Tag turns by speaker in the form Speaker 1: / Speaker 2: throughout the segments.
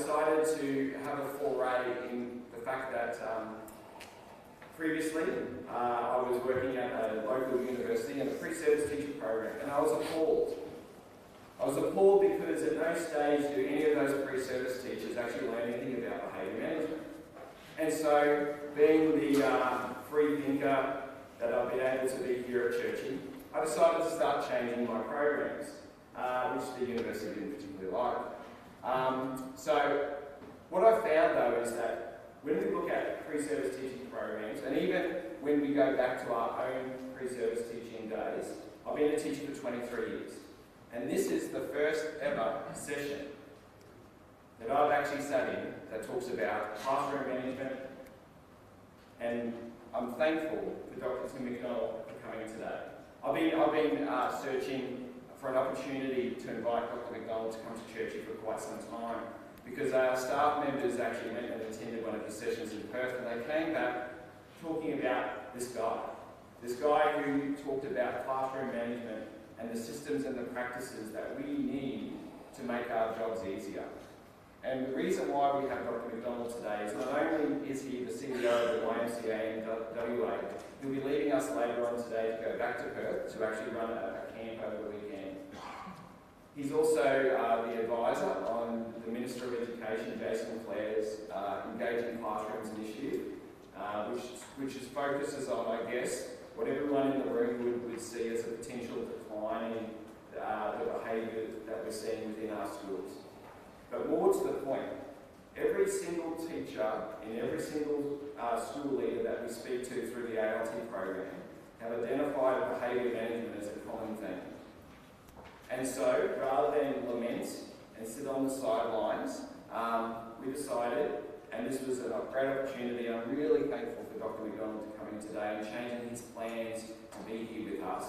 Speaker 1: decided to have a foray in the fact that previously I was working at a local university in a pre-service teacher program, and I was appalled. I was appalled because at no stage do any of those pre-service teachers actually learn anything about behaviour management. And so, being the free thinker that I've been able to be here at Churchy, I decided to start changing my programs, which the university didn't particularly like. So, what I found though is that when we look at pre-service teaching programs, and even when we go back to our own pre-service teaching days, I've been a teacher for 23 years. And this is the first ever session that I've actually sat in that talks about classroom management, and I'm thankful for Dr. McDonald for coming today. I've been searching for an opportunity to invite Dr. McDonald to come to Churchy for quite some time, because our staff members actually went and attended one of his sessions in Perth, and they came back talking about this guy who talked about classroom management and the systems and the practices that we need to make our jobs easier. And the reason why we have Dr. McDonald today is not only is he the CEO of the YMCA in WA, he'll be leaving us later on today to go back to Perth to actually run a camp over the weekend. He's also the advisor on the Minister of Education, Jason Clare's Engaging Classrooms initiative, which focuses on, I guess, what everyone in the room would see as a potential decline in the behaviour that we're seeing within our schools. But more to the point, every single teacher and every single school leader that we speak to through the ALT program have identified behaviour management as a common theme. And so, rather than lament and sit on the sidelines, we decided, and this was a great opportunity, I'm really thankful for Dr. McDonald to come in today and changing his plans to be here with us.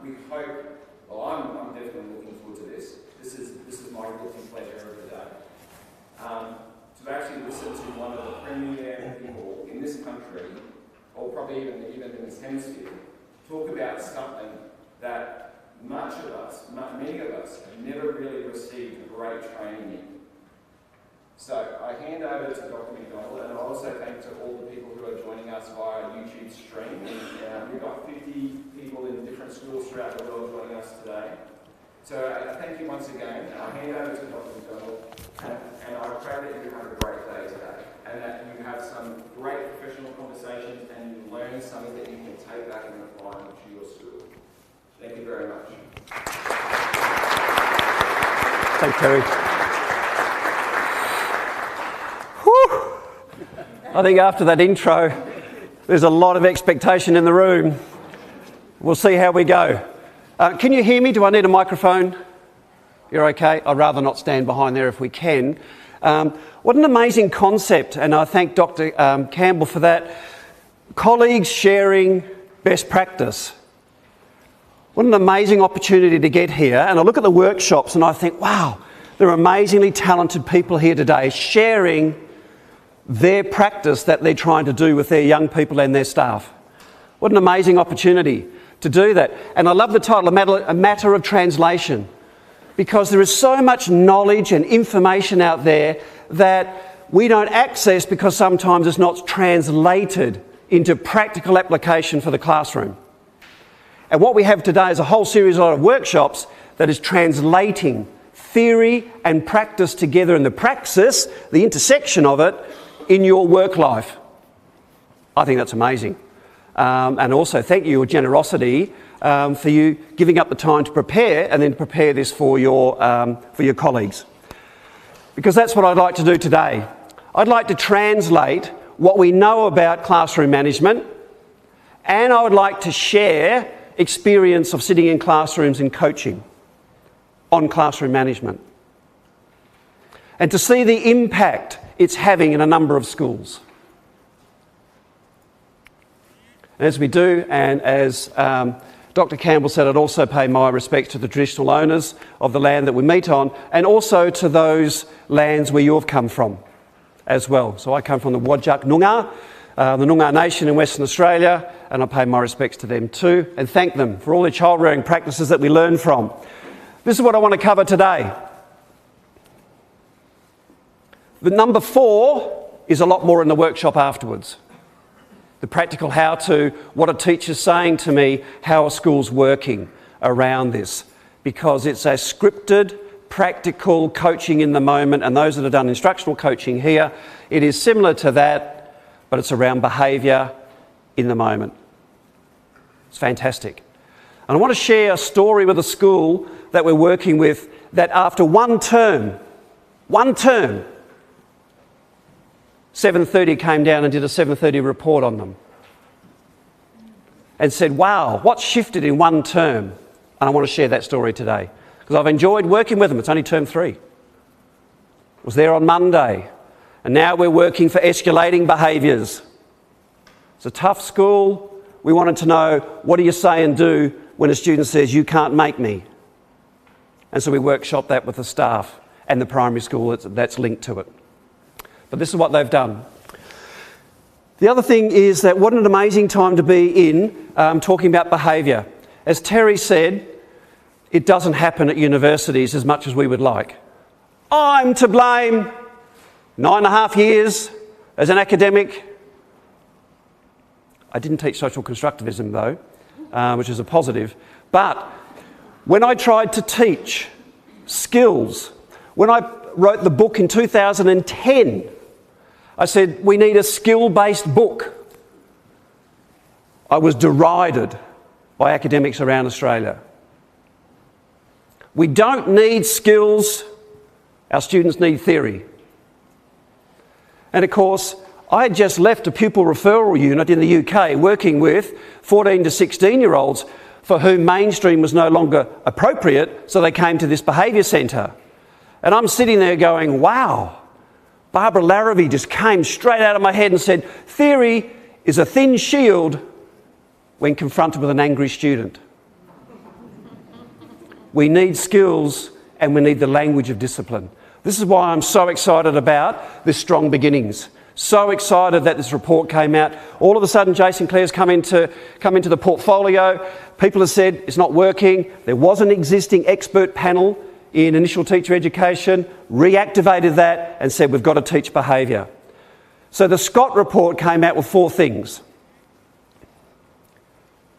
Speaker 1: We hope, well, I'm definitely looking forward to this. This is my guilty pleasure of the day. To actually listen to one of the premier people in this country, or probably even in this hemisphere, talk about something that many of us have never really received great training in. So I hand over to Dr. McDonald, and I also thank to all the people who are joining us via YouTube stream. We've got 50 people in different schools throughout the world joining us today. So thank you once again. I hand over to Dr. McDonald, and I pray that you have a great day today, and that you have some great professional conversations and you learn something that you can take back and apply to your school. Thank you very much.
Speaker 2: Thanks, Terry. Whew. I think after that intro, there's a lot of expectation in the room. We'll see how we go. Can you hear me? Do I need a microphone? You're okay? I'd rather not stand behind there if we can. What an amazing concept, and I thank Dr. Campbell for that. Colleagues sharing best practice. What an amazing opportunity to get here. And I look at the workshops and I think, wow, there are amazingly talented people here today sharing their practice that they're trying to do with their young people and their staff. What an amazing opportunity to do that. And I love the title, A Matter of Translation, because there is so much knowledge and information out there that we don't access because sometimes it's not translated into practical application for the classroom. And what we have today is a whole series of workshops that is translating theory and practice together, in the praxis, the intersection of it, in your work life. I think that's amazing. And also thank you, your generosity, for you giving up the time to prepare and then prepare this for your colleagues. Because that's what I'd like to do today. I'd like to translate what we know about classroom management, and I would like to share experience of sitting in classrooms and coaching on classroom management, and to see the impact it's having in a number of schools. As we do, and as Dr. Campbell said, I'd also pay my respects to the traditional owners of the land that we meet on, and also to those lands where you've come from as well. So I come from the Whadjuk Noongar, the Noongar Nation in Western Australia, and I pay my respects to them too, and thank them for all their child rearing practices that we learn from. This is what I want to cover today. The number 4 is a lot more in the workshop afterwards. The practical how-to, what a teacher's saying to me, how a school's working around this. Because it's a scripted, practical coaching in the moment, and those that have done instructional coaching here, it is similar to that, but it's around behaviour in the moment. It's fantastic. And I want to share a story with a school that we're working with that after one term, 7:30 came down and did a 7:30 report on them and said, wow, what's shifted in one term? And I want to share that story today because I've enjoyed working with them. It's only term 3. Was there on Monday, and now we're working for escalating behaviours. It's a tough school. We wanted to know, what do you say and do when a student says, you can't make me? And so we workshop that with the staff and the primary school that's linked to it. But this is what they've done. The other thing is that what an amazing time to be in talking about behaviour. As Terry said, it doesn't happen at universities as much as we would like. I'm to blame. 9.5 years as an academic. I didn't teach social constructivism though, which is a positive. But when I tried to teach skills, when I wrote the book in 2010, I said, we need a skill-based book. I was derided by academics around Australia. We don't need skills, our students need theory. And of course, I had just left a pupil referral unit in the UK working with 14 to 16-year-olds for whom mainstream was no longer appropriate, so they came to this behaviour centre. And I'm sitting there going, wow, Barbara Larrabee just came straight out of my head and said, theory is a thin shield when confronted with an angry student. We need skills and we need the language of discipline. This is why I'm so excited about this Strong Beginnings. So excited that this report came out. All of a sudden, Jason Clare's come into the portfolio. People have said it's not working. There was an existing expert panel in initial teacher education, reactivated that and said we've got to teach behaviour. So the Scott report came out with 4 things.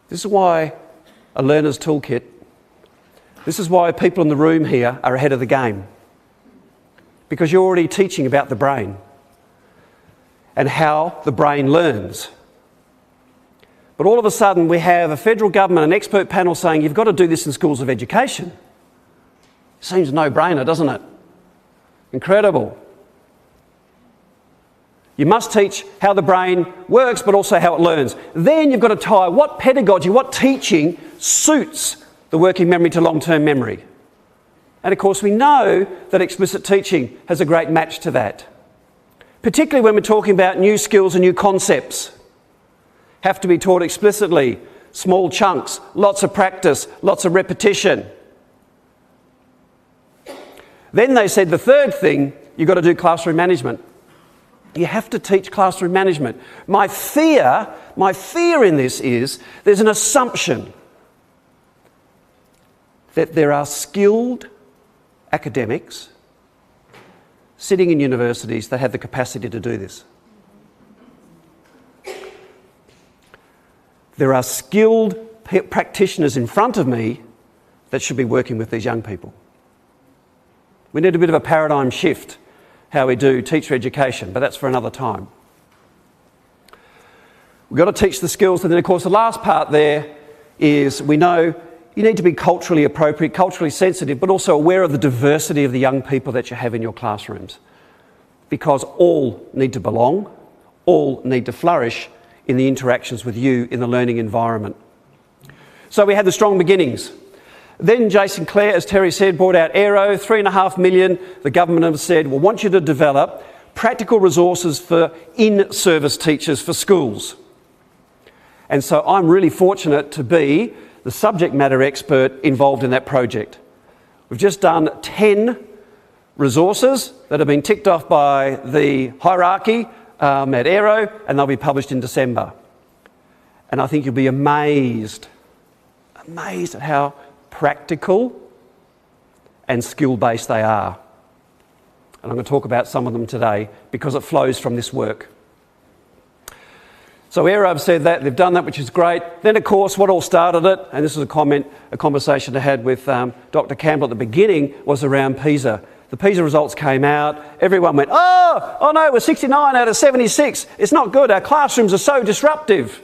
Speaker 2: This is why a learner's toolkit, this is why people in the room here are ahead of the game. Because you're already teaching about the brain and how the brain learns. But all of a sudden we have a federal government, an expert panel saying you've got to do this in schools of education. Seems no-brainer, doesn't it? Incredible. You must teach how the brain works, but also how it learns. Then you've got to tie what pedagogy, what teaching suits the working memory to long-term memory. And of course we know that explicit teaching has a great match to that. Particularly when we're talking about new skills and new concepts. Have to be taught explicitly, small chunks, lots of practice, lots of repetition. Then they said the third thing, you've got to do classroom management. You have to teach classroom management. My fear in this is there's an assumption that there are skilled academics sitting in universities that have the capacity to do this. There are skilled practitioners in front of me that should be working with these young people. We need a bit of a paradigm shift how we do teacher education, but that's for another time. We've got to teach the skills, and then of course the last part there is we know you need to be culturally appropriate, culturally sensitive, but also aware of the diversity of the young people that you have in your classrooms. Because all need to belong, all need to flourish in the interactions with you in the learning environment. So we had the Strong Beginnings. Then Jason Clare, as Terry said, brought out Aero, $3.5 million. The government have said, we want you to develop practical resources for in-service teachers for schools. And so I'm really fortunate to be the subject matter expert involved in that project. We've just done 10 resources that have been ticked off by the hierarchy at Aero, and they'll be published in December. And I think you'll be amazed at how practical and skill-based they are. And I'm going to talk about some of them today because it flows from this work. So Aero have said that, they've done that, which is great. Then, of course, what all started it, and this is a conversation I had with Dr. Campbell at the beginning, was around PISA. The PISA results came out, everyone went, oh no, we're 69 out of 76. It's not good, our classrooms are so disruptive.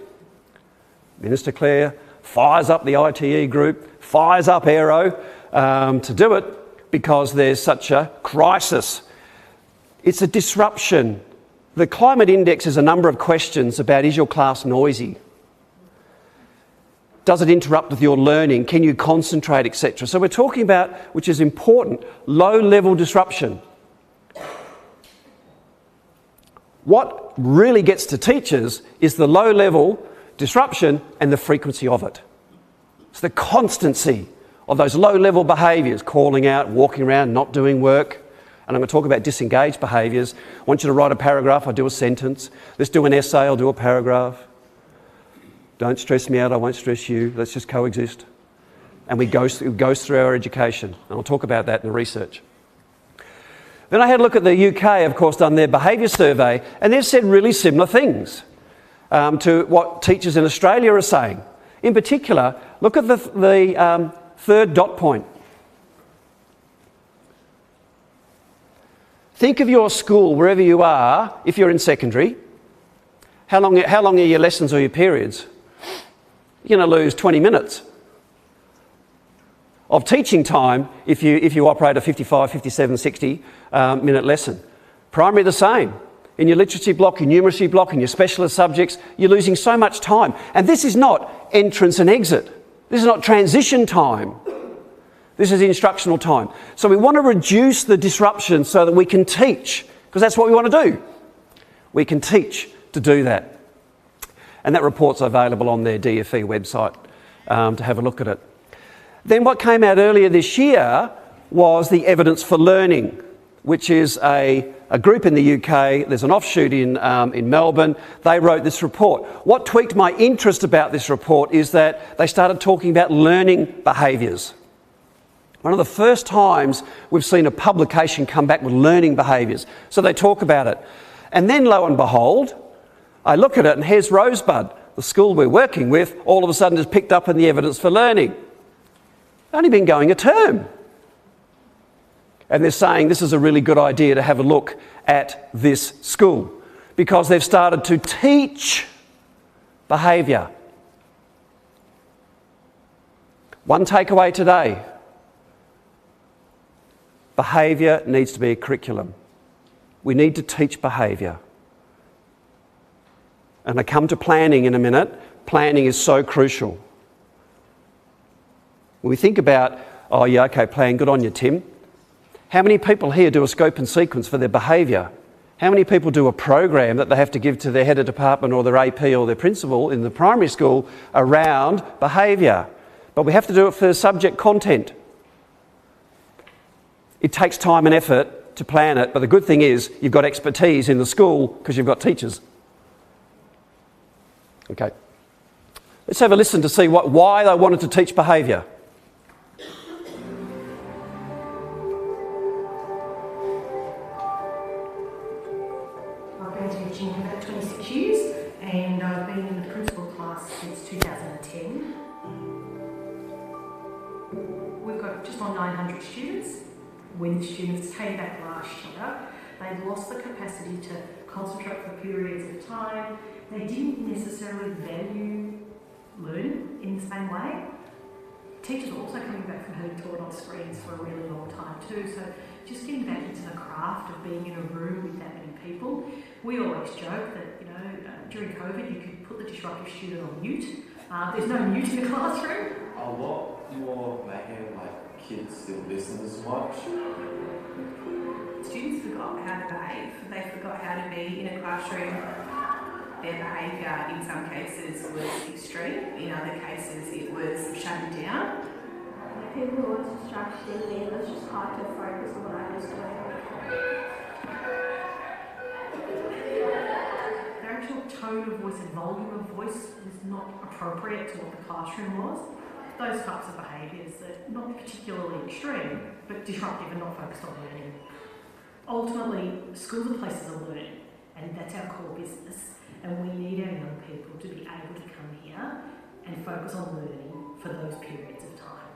Speaker 2: Minister Clare fires up the ITE group, fires up Aero to do it because there's such a crisis. It's a disruption. The climate index is a number of questions about, is your class noisy? Does it interrupt with your learning? Can you concentrate, etc.? So we're talking about, which is important, low-level disruption. What really gets to teachers is the low-level disruption and the frequency of it. It's the constancy of those low-level behaviours, calling out, walking around, not doing work. And I'm going to talk about disengaged behaviours. I want you to write a paragraph, I'll do a sentence. Let's do an essay, I'll do a paragraph. Don't stress me out, I won't stress you. Let's just coexist. And it goes through our education. And I'll talk about that in the research. Then I had a look at the UK, of course, done their behaviour survey, and they've said really similar things to what teachers in Australia are saying. In particular, look at the third dot point. Think of your school, wherever you are, if you're in secondary. How long are your lessons or your periods? You're going to lose 20 minutes of teaching time if you operate a 55, 57, 60 minute lesson. Primary the same. In your literacy block, your numeracy block, in your specialist subjects, you're losing so much time. And this is not entrance and exit. This is not transition time. This is instructional time. So we want to reduce the disruption so that we can teach, because that's what we want to do. We can teach to do that. And that report's available on their DFE website to have a look at it. Then what came out earlier this year was the Evidence for Learning, which is a group in the UK. There's an offshoot in Melbourne. They wrote this report. What tweaked my interest about this report is that they started talking about learning behaviours. One of the first times we've seen a publication come back with learning behaviours. So they talk about it. And then, lo and behold, I look at it and here's Rosebud, the school we're working with, all of a sudden has picked up in the Evidence for Learning. Only been going a term. And they're saying this is a really good idea to have a look at this school because they've started to teach behaviour. One takeaway today. Behaviour needs to be a curriculum. We need to teach behaviour. And I come to planning in a minute. Planning is so crucial. When we think about, oh yeah, okay, plan, good on you, Tim. How many people here do a scope and sequence for their behaviour? How many people do a program that they have to give to their head of department or their AP or their principal in the primary school around behaviour? But we have to do it for subject content. It takes time and effort to plan it, but the good thing is you've got expertise in the school because you've got teachers. Okay. Let's have a listen to see why they wanted to teach behaviour.
Speaker 3: I've been teaching for about 26 years and I've been in the principal class since 2010. We've got just on 900 students. When students came back last year, they lost the capacity to concentrate for periods of time. They didn't necessarily value learning in the same way. Teachers are also coming back from having taught on screens for a really long time too, so just getting back into the craft of being in a room with that many people. We always joke that, during COVID you could put the disruptive student on mute. There's no mute in the classroom.
Speaker 4: A lot more mayhem, kids still listen as much.
Speaker 5: Students forgot how to behave. They forgot how to be in a classroom. Their behaviour in some cases was extreme, in other cases it was shutting down.
Speaker 6: People who were distracted and it was just hard to focus on what I was doing.
Speaker 3: Their actual tone of voice and volume of voice was not appropriate to what the classroom was. Those types of behaviours that not particularly extreme, but disruptive and not focused on learning. ultimately, schools are places of learning, and that's our core business. And we need our young people to be able to come here and focus on learning for those periods of time.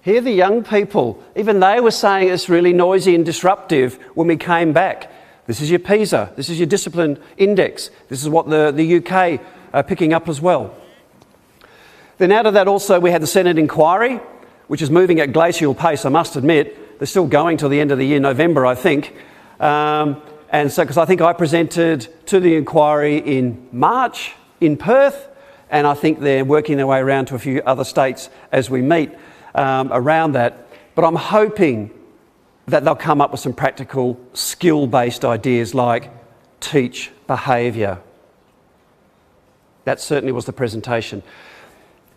Speaker 2: Here the young people, even they were saying it's really noisy and disruptive when we came back. This is your PISA, this is your discipline index, this is what the UK are picking up as well. Then out of that also we had the Senate inquiry, which is moving at glacial pace, I must admit. They're still going till the end of the year, November, I think. And so, because I think I presented to the inquiry in March in Perth, and I think they're working their way around to a few other states as we meet around that. But I'm hoping that they'll come up with some practical skill-based ideas like teach behaviour. That certainly was the presentation.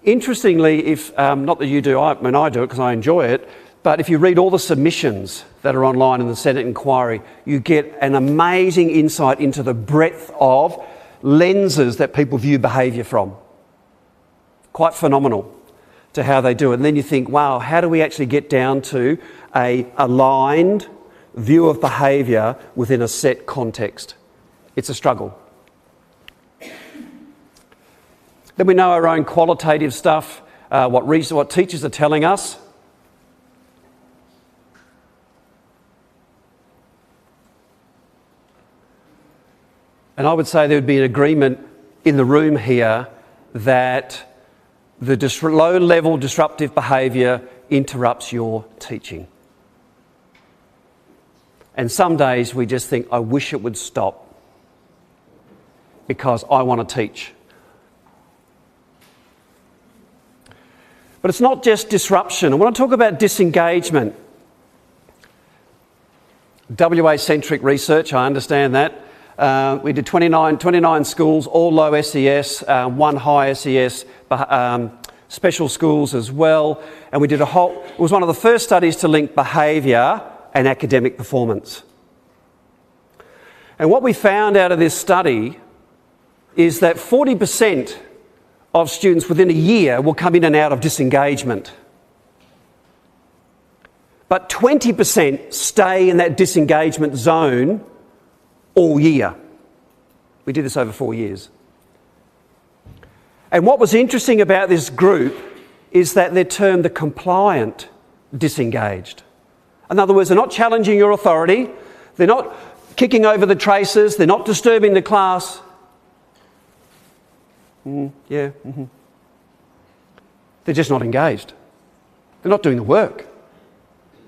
Speaker 2: Interestingly, if not that you do, I do it because I enjoy it, but if you read all the submissions that are online in the Senate inquiry, you get an amazing insight into the breadth of lenses that people view behaviour from. Quite phenomenal to how they do it. And then you think, wow, how do we actually get down to an aligned view of behaviour within a set context? It's a struggle. Then we know our own qualitative stuff, what teachers are telling us. And I would say there would be an agreement in the room here that the low-level disruptive behaviour interrupts your teaching. And some days we just think, I wish it would stop because I want to teach. But it's not just disruption. I want to talk about disengagement. WA-centric research, I understand that. We did 29 schools, all low SES, one high SES, special schools as well. And we did it was one of the first studies to link behaviour and academic performance. And what we found out of this study is that 40% of students within a year will come in and out of disengagement. But 20% stay in that disengagement zone all year. We did this over 4 years. And what was interesting about this group is that they're termed the compliant disengaged. In other words, they're not challenging your authority, they're not kicking over the traces, they're not disturbing the class. They're just not engaged. They're not doing the work.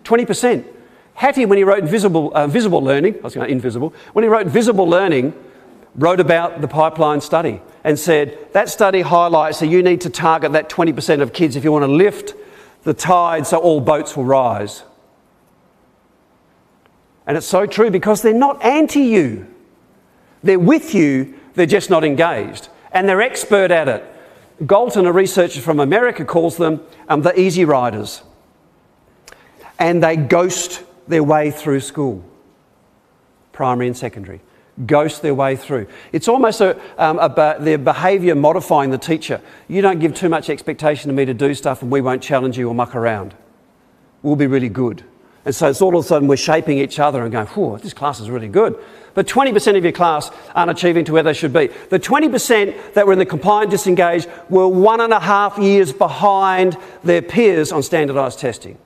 Speaker 2: 20%. Hattie, when he wrote visible learning, when he wrote visible learning, wrote about the pipeline study and said, that study highlights that you need to target that 20% of kids if you want to lift the tide so all boats will rise. And it's so true because they're not anti-you. They're with you, they're just not engaged. And they're expert at it. Galton, a researcher from America, calls them the easy riders. And they ghost their way through school, primary and secondary. Ghost their way through. It's almost their behaviour modifying the teacher. You don't give too much expectation of me to do stuff and we won't challenge you or muck around. We'll be really good. And so it's all of a sudden we're shaping each other and going, whew, this class is really good. But 20% of your class aren't achieving to where they should be. The 20% that were in the compliant disengaged were 1.5 years behind their peers on standardised testing.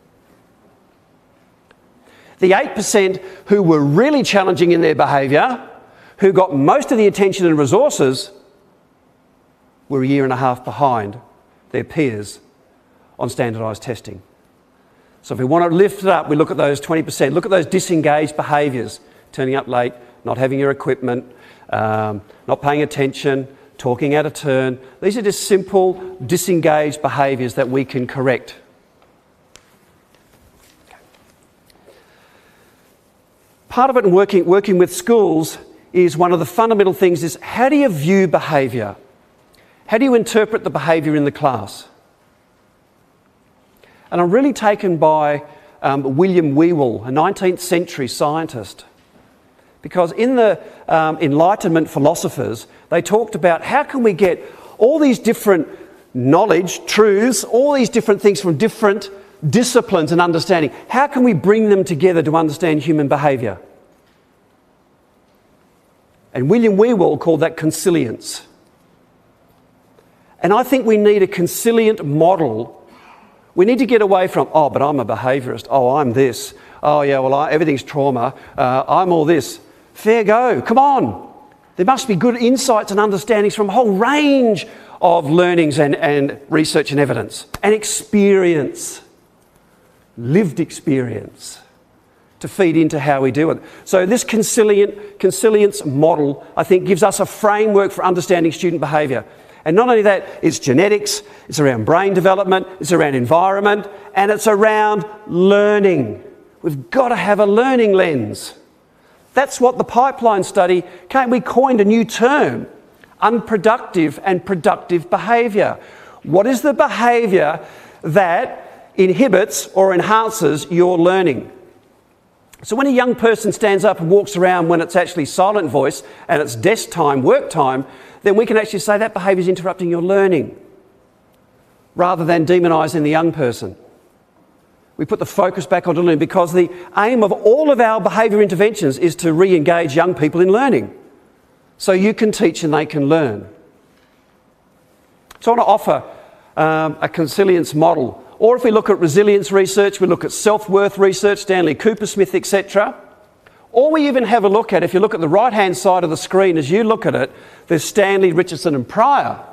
Speaker 2: The 8% who were really challenging in their behaviour, who got most of the attention and resources, were 1.5 years behind their peers on standardised testing. So if we want to lift it up, we look at those 20%, look at those disengaged behaviours, turning up late, not having your equipment, not paying attention, talking out of turn. These are just simple, disengaged behaviours that we can correct. Part of it in working with schools is one of the fundamental things is how do you view behaviour? How do you interpret the behaviour in the class? And I'm really taken by William Whewell, a 19th century scientist. Because in the Enlightenment philosophers, they talked about how can we get all these different knowledge, truths, all these different things from different disciplines and understanding. How can we bring them together to understand human behaviour? And William Whewell called that consilience. And I think we need a consilient model. We need to get away from, oh, but I'm a behaviourist. Oh, I'm this. Oh, yeah, well, everything's trauma. I'm all this. Fair go. Come on. There must be good insights and understandings from a whole range of learnings and research and evidence. And experience. Lived experience to feed into how we do it. So this consilience model, I think, gives us a framework for understanding student behaviour. And not only that, it's genetics, it's around brain development, it's around environment, and it's around learning. We've got to have a learning lens. That's what the pipeline study came. We coined a new term, unproductive and productive behaviour. What is the behaviour that inhibits or enhances your learning? So when a young person stands up and walks around when it's actually silent voice and it's desk time, work time, then we can actually say that behaviour is interrupting your learning rather than demonising the young person. We put the focus back onto learning because the aim of all of our behaviour interventions is to re-engage young people in learning so you can teach and they can learn. So I want to offer a consilience model. Or if we look at resilience research, we look at self-worth research, Stanley Coopersmith, etc. Or we even have a look at, if you look at the right-hand side of the screen as you look at it, there's Stanley, Richardson and Pryor.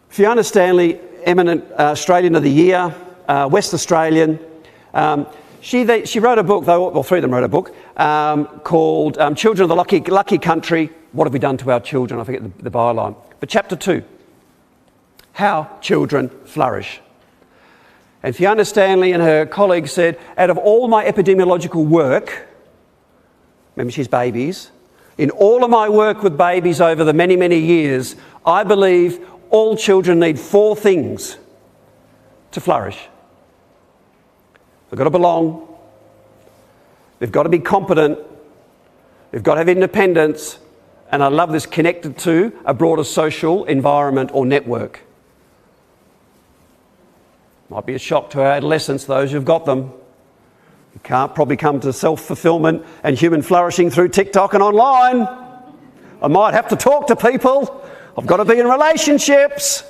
Speaker 2: Fiona Stanley, eminent Australian of the Year, West Australian. She wrote a book, well, three of them wrote a book, called Children of the Lucky Country, What Have We Done to Our Children? I forget the byline. But chapter 2, How Children Flourish. And Fiona Stanley and her colleagues said, out of all my epidemiological work, remember she's babies, in all of my work with babies over the many, many years, I believe all children need 4 things to flourish. They've got to belong, they've got to be competent, they've got to have independence, and I love this, connected to a broader social environment or network. Might be a shock to our adolescents, those who've got them. You can't probably come to self-fulfillment and human flourishing through TikTok and online. I might have to talk to people. I've got to be in relationships.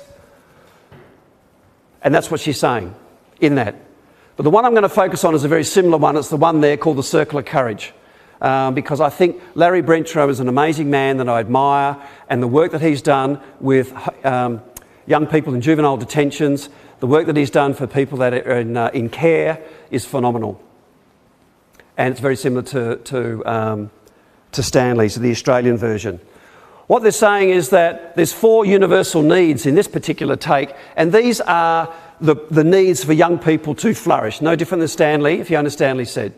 Speaker 2: And that's what she's saying in that. But the one I'm going to focus on is a very similar one. It's the one there called the Circle of Courage. Because I think Larry Brentro is an amazing man that I admire, and the work that he's done with young people in juvenile detentions, the work that he's done for people that are in care is phenomenal. And it's very similar to Stanley's, the Australian version. What they're saying is that there's 4 universal needs in this particular take, and these are the needs for young people to flourish. No different than Stanley, Fiona Stanley said.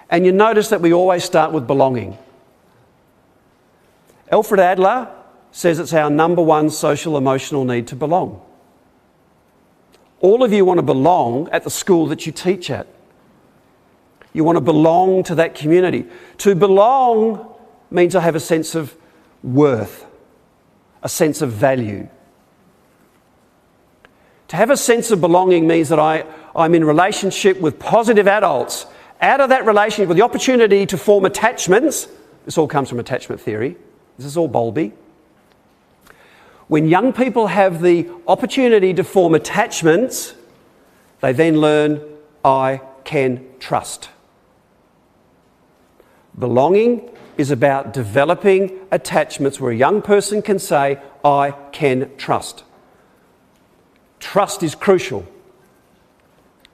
Speaker 2: And you notice that we always start with belonging. Alfred Adler says it's our number 1 social emotional need to belong. All of you want to belong at the school that you teach at. You want to belong to that community. To belong means I have a sense of worth, a sense of value. To have a sense of belonging means that I'm in relationship with positive adults. Out of that relationship, with the opportunity to form attachments, this all comes from attachment theory, this is all Bowlby. When young people have the opportunity to form attachments, they then learn, I can trust. Belonging is about developing attachments where a young person can say, I can trust. Trust is crucial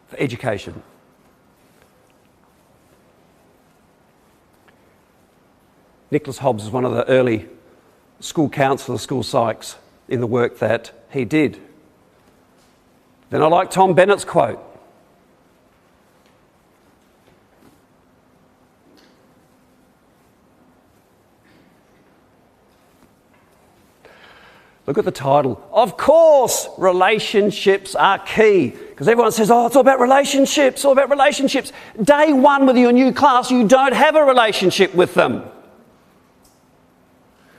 Speaker 2: for education. Nicholas Hobbs is one of the early school counsellors, school psychs, in the work that he did. Then I like Tom Bennett's quote. Look at the title. Of course, relationships are key. Because everyone says, oh, it's all about relationships, all about relationships. Day 1 with your new class, you don't have a relationship with them.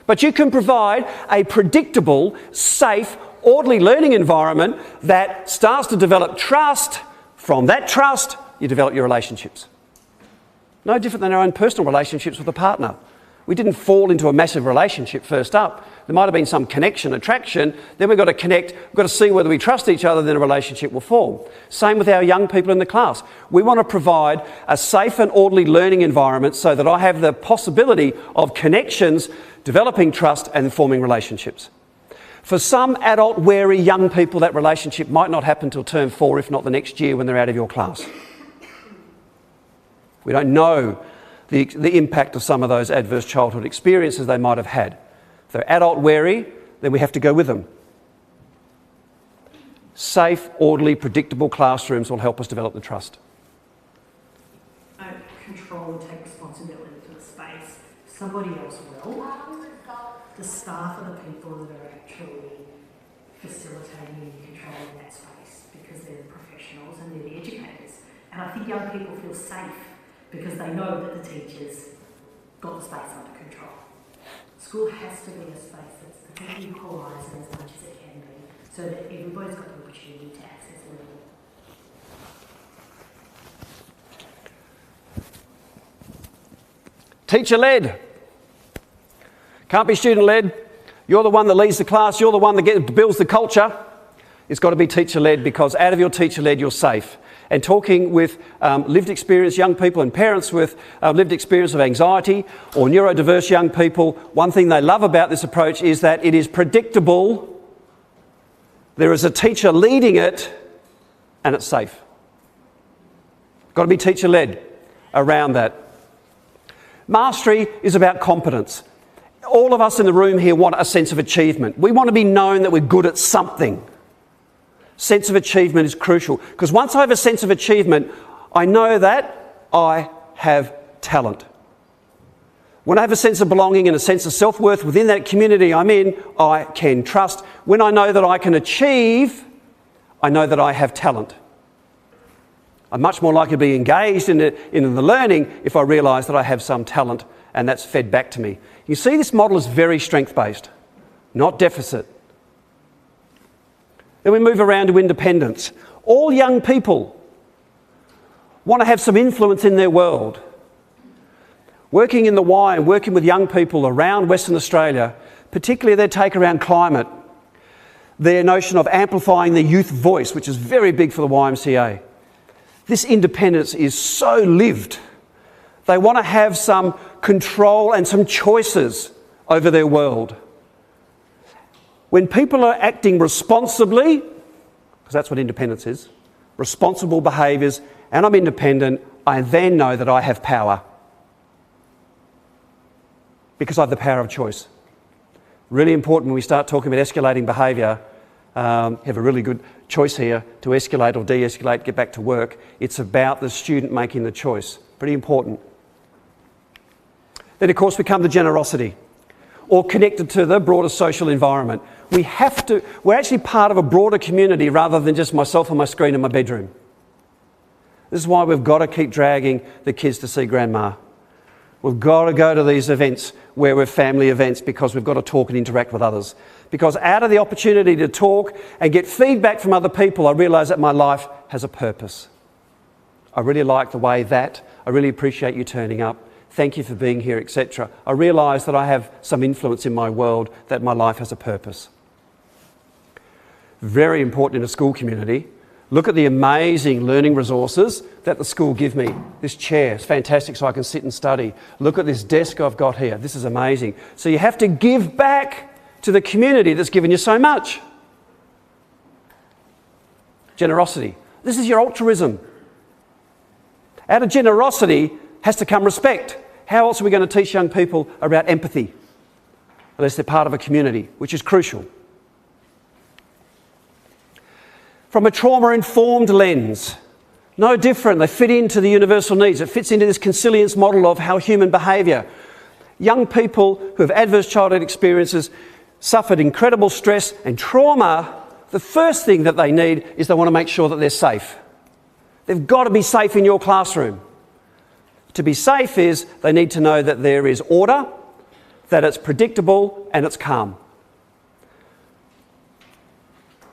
Speaker 2: But you can provide a predictable, safe, orderly learning environment that starts to develop trust. From that trust, you develop your relationships. No different than our own personal relationships with a partner. We didn't fall into a massive relationship first up. There might have been some connection, attraction, then we've got to connect, we've got to see whether we trust each other, then a relationship will form. Same with our young people in the class. We want to provide a safe and orderly learning environment so that I have the possibility of connections, developing trust and forming relationships. For some adult-wary young people, that relationship might not happen till term 4, if not the next year when they're out of your class. We don't know the impact of some of those adverse childhood experiences they might have had. If they're adult-wary, then we have to go with them. Safe, orderly, predictable classrooms will help us develop the trust.
Speaker 3: Control and take responsibility for the space. Somebody else will. The staff are the people that are actually facilitating and controlling that space because they're the professionals and they're the educators. And I think young people feel safe because they know that the teachers got the space under control. School has to be a space that's completely equalised as much as it can be so that everybody's got the opportunity to access learning.
Speaker 2: Teacher-led. Can't be student-led. You're the one that leads the class. You're the one that builds the culture. It's got to be teacher-led because out of your teacher-led, you're safe. And talking with lived experience young people and parents with lived experience of anxiety or neurodiverse young people, one thing they love about this approach is that it is predictable. There is a teacher leading it and it's safe. Got to be teacher-led around that. Mastery is about competence. All of us in the room here want a sense of achievement. We want to be known that we're good at something. Sense of achievement is crucial because once I have a sense of achievement, I know that I have talent. When I have a sense of belonging and a sense of self-worth within that community I'm in, I can trust. When I know that I can achieve, I know that I have talent. I'm much more likely to be engaged in the learning if I realise that I have some talent and that's fed back to me. You see, this model is very strength-based, not deficit. Then we move around to independence. All young people want to have some influence in their world. Working in the Y and working with young people around Western Australia, particularly their take around climate, their notion of amplifying the youth voice, which is very big for the YMCA. This independence is so lived. They want to have some control and some choices over their world. When people are acting responsibly, because that's what independence is, responsible behaviours, and I'm independent, I then know that I have power. Because I have the power of choice. Really important when we start talking about escalating behaviour, have a really good choice here to escalate or de-escalate, get back to work. It's about the student making the choice. Pretty important. Then of course we come to generosity, or connected to the broader social environment. We're actually part of a broader community rather than just myself on my screen in my bedroom. This is why we've got to keep dragging the kids to see grandma. We've got to go to these events where we're family events because we've got to talk and interact with others. Because out of the opportunity to talk and get feedback from other people, I realise that my life has a purpose. I really like the way that, I really appreciate you turning up. Thank you for being here, etc. I realise that I have some influence in my world, that my life has a purpose. Very important in a school community. Look at the amazing learning resources that the school give me. This chair is fantastic so I can sit and study. Look at this desk I've got here. This is amazing. So you have to give back to the community that's given you so much. Generosity. This is your altruism. Out of generosity has to come respect. How else are we going to teach young people about empathy? Unless they're part of a community, which is crucial. From a trauma-informed lens, no different. They fit into the universal needs. It fits into this consilience model of how human behaviour. Young people who have adverse childhood experiences, suffered incredible stress and trauma, the first thing that they need is they want to make sure that they're safe. They've got to be safe in your classroom. To be safe is they need to know that there is order, that it's predictable and it's calm.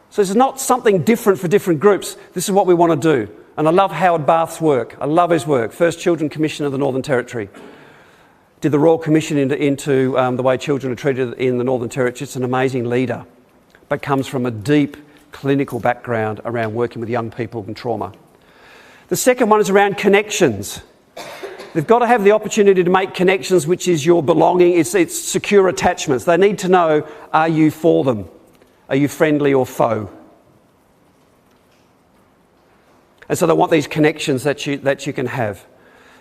Speaker 2: So it's not something different for different groups. This is what we want to do. And I love Howard Bath's work. I love his work. First Children Commissioner of the Northern Territory. Did the Royal Commission into the way children are treated in the Northern Territory. It's an amazing leader, but comes from a deep clinical background around working with young people and trauma. The second one is around connections. They've got to have the opportunity to make connections, which is your belonging. It's secure attachments. They need to know, are you for them? Are you friendly or foe? And so they want these connections that you can have.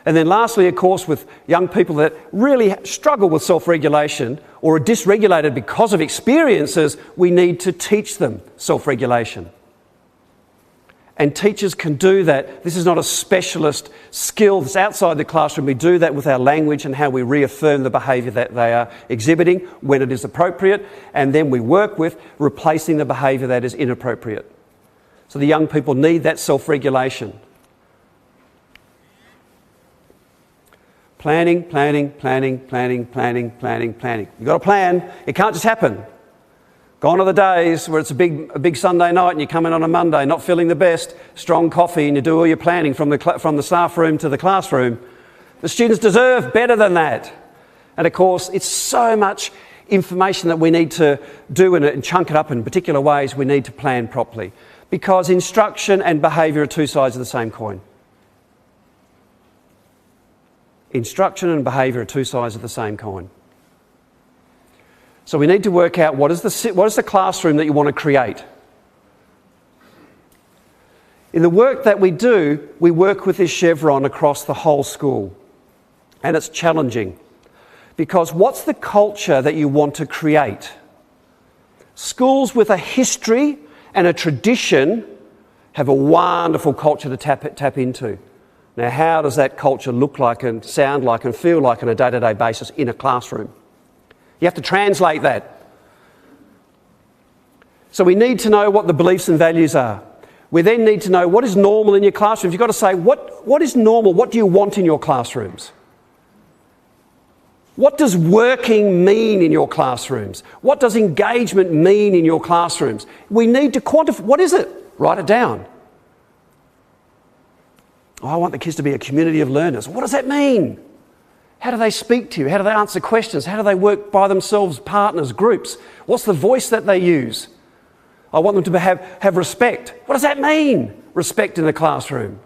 Speaker 2: And then lastly, of course, with young people that really struggle with self-regulation or are dysregulated because of experiences, we need to teach them self-regulation. And teachers can do that. This is not a specialist skill that's outside the classroom. We do that with our language and how we reaffirm the behaviour that they are exhibiting when it is appropriate, and then we work with replacing the behaviour that is inappropriate. So the young people need that self-regulation. Planning, planning, planning, planning, planning, planning, planning. You've got a plan. It can't just happen. Gone are the days where it's a big Sunday night and you come in on a Monday not feeling the best, strong coffee, and you do all your planning from the staff room to the classroom. The students deserve better than that. And of course, it's so much information that we need to do in it and chunk it up in particular ways. We need to plan properly, because instruction and behaviour are two sides of the same coin. Instruction and behaviour are two sides of the same coin. So we need to work out what is the classroom that you want to create. In the work that we do, we work with this chevron across the whole school. And it's challenging, because what's the culture that you want to create? Schools with a history and a tradition have a wonderful culture to tap into. Now, how does that culture look like and sound like and feel like on a day-to-day basis in a classroom? You have to translate that. So we need to know what the beliefs and values are. We then need to know what is normal in your classrooms. You've got to say, what is normal? What do you want in your classrooms? What does working mean in your classrooms? What does engagement mean in your classrooms? We need to quantify. What is it? Write it down. Oh, I want the kids to be a community of learners. What does that mean? How do they speak to you? How do they answer questions? How do they work by themselves, partners, groups? What's the voice that they use? I want them to have respect. What does that mean, respect in the classroom?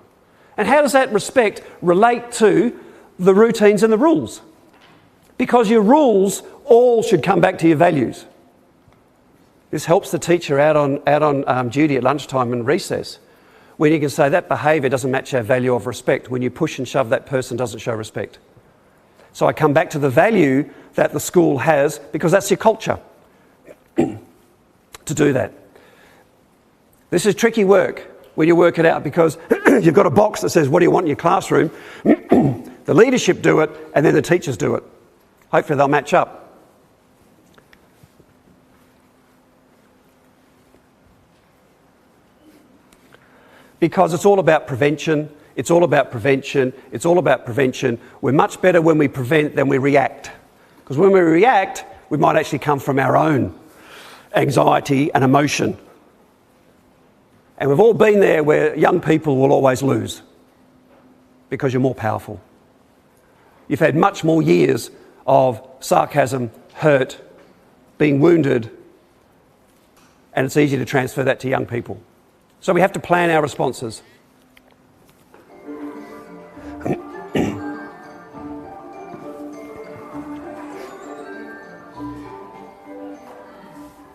Speaker 2: And how does that respect relate to the routines and the rules? Because your rules all should come back to your values. This helps the teacher out on duty at lunchtime and recess, when you can say that behaviour doesn't match our value of respect. When you push and shove, that person doesn't show respect. So I come back to the value that the school has, because that's your culture, to do that. This is tricky work when you work it out, because you've got a box that says, what do you want in your classroom? The leadership do it, and then the teachers do it. Hopefully they'll match up. Because it's all about prevention. It's all about prevention. It's all about prevention. We're much better when we prevent than we react. Because when we react, we might actually come from our own anxiety and emotion. And we've all been there where young people will always lose because you're more powerful. You've had much more years of sarcasm, hurt, being wounded, and it's easy to transfer that to young people. So we have to plan our responses.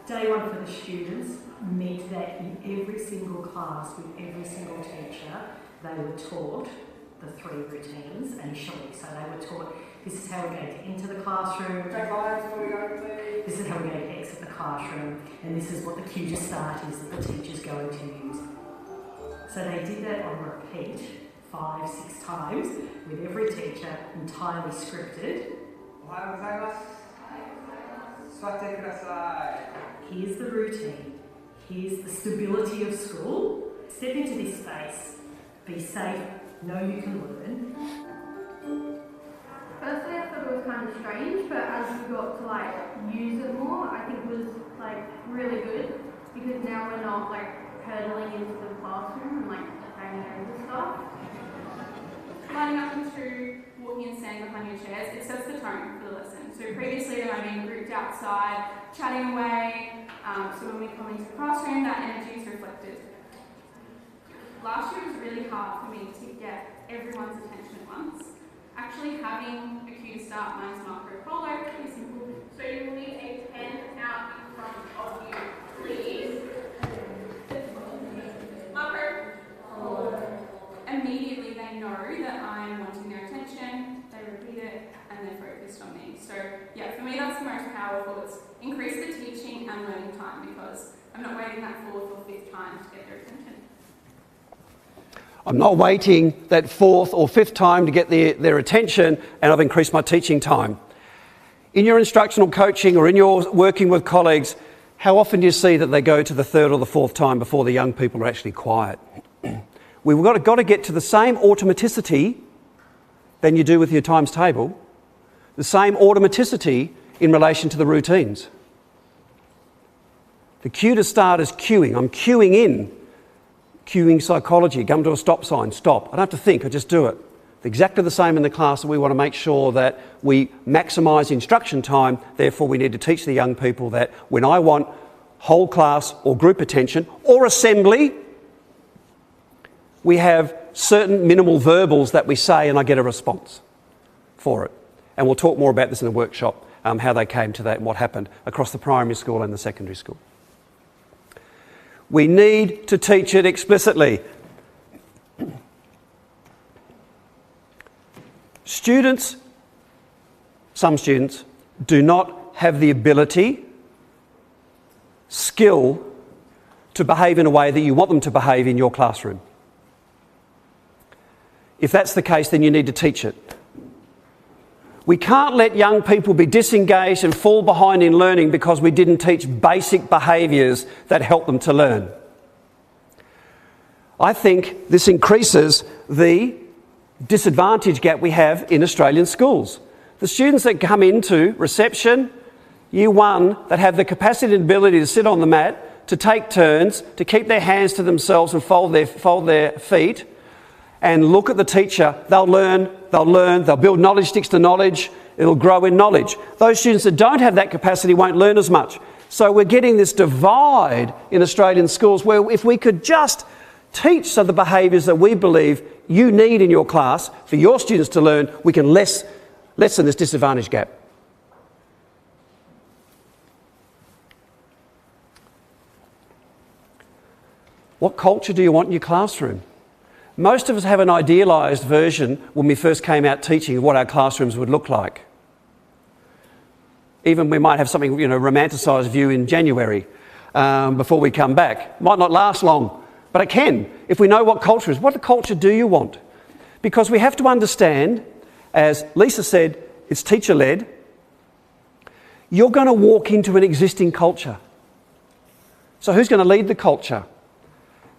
Speaker 3: Day one for the students meant that in every single class with every single teacher, they were taught the 3 routines initially. So they were taught, this is how we're going to enter the classroom, this is how we're going to exit the classroom, and this is what the cue to start is that the teacher's going to use. So they did that on repeat 5-6 times with every teacher, entirely scripted. Here's the routine. Here's the stability of school. Step into this space. Be safe. Know you can learn.
Speaker 6: Firstly, I thought it was kind of strange, but as we got to use it more, I think it was really good, because now we're not like hurtling into the classroom and like banging over stuff.
Speaker 7: Lining up in two, walking and standing behind your chairs, it sets the tone for the lesson. So previously they might have been grouped outside, chatting away, so when we come into the classroom, that energy is reflected. Last year it was really hard for me to get everyone's attention at once. Actually having a cue to start, mine's Marco Polo, pretty simple.
Speaker 6: So you will need a pen out in front of you, please.
Speaker 7: Marco. Immediately they know that I'm wanting their attention, they repeat it, and they're focused on me. So yeah, for me that's the most powerful. It's increase the teaching and learning time because I'm not waiting that 4th or 5th time to get their attention.
Speaker 2: I'm not waiting that 4th or 5th time to get their attention, and I've increased my teaching time. In your instructional coaching or in your working with colleagues, how often do you see that they go to the 3rd or the 4th time before the young people are actually quiet? We've got to get to the same automaticity than you do with your times table, the same automaticity in relation to the routines. The cue to start is cueing. I'm cueing in. Cueing psychology, come to a stop sign, stop. I don't have to think, I just do it. Exactly the same in the class, and we want to make sure that we maximise instruction time. Therefore, we need to teach the young people that when I want whole class or group attention or assembly, we have certain minimal verbals that we say and I get a response for it. And we'll talk more about this in the workshop, how they came to that and what happened across the primary school and the secondary school. We need to teach it explicitly. Some students, do not have the ability, skill, to behave in a way that you want them to behave in your classroom. If that's the case, then you need to teach it. We can't let young people be disengaged and fall behind in learning because we didn't teach basic behaviours that help them to learn. I think this increases the disadvantage gap we have in Australian schools. The students that come into reception, year 1, that have the capacity and ability to sit on the mat, to take turns, to keep their hands to themselves and fold their feet, and look at the teacher, they'll learn, they'll build knowledge sticks to knowledge, it'll grow in knowledge. Those students that don't have that capacity won't learn as much. So we're getting this divide in Australian schools where if we could just teach some of the behaviours that we believe you need in your class for your students to learn, we can lessen this disadvantage gap. What culture do you want in your classroom? Most of us have an idealised version when we first came out teaching of what our classrooms would look like. Even we might have something, romanticised view in January before we come back. Might not last long, but it can. If we know what culture is, what culture do you want? Because we have to understand, as Lisa said, it's teacher-led. You're going to walk into an existing culture. So who's going to lead the culture?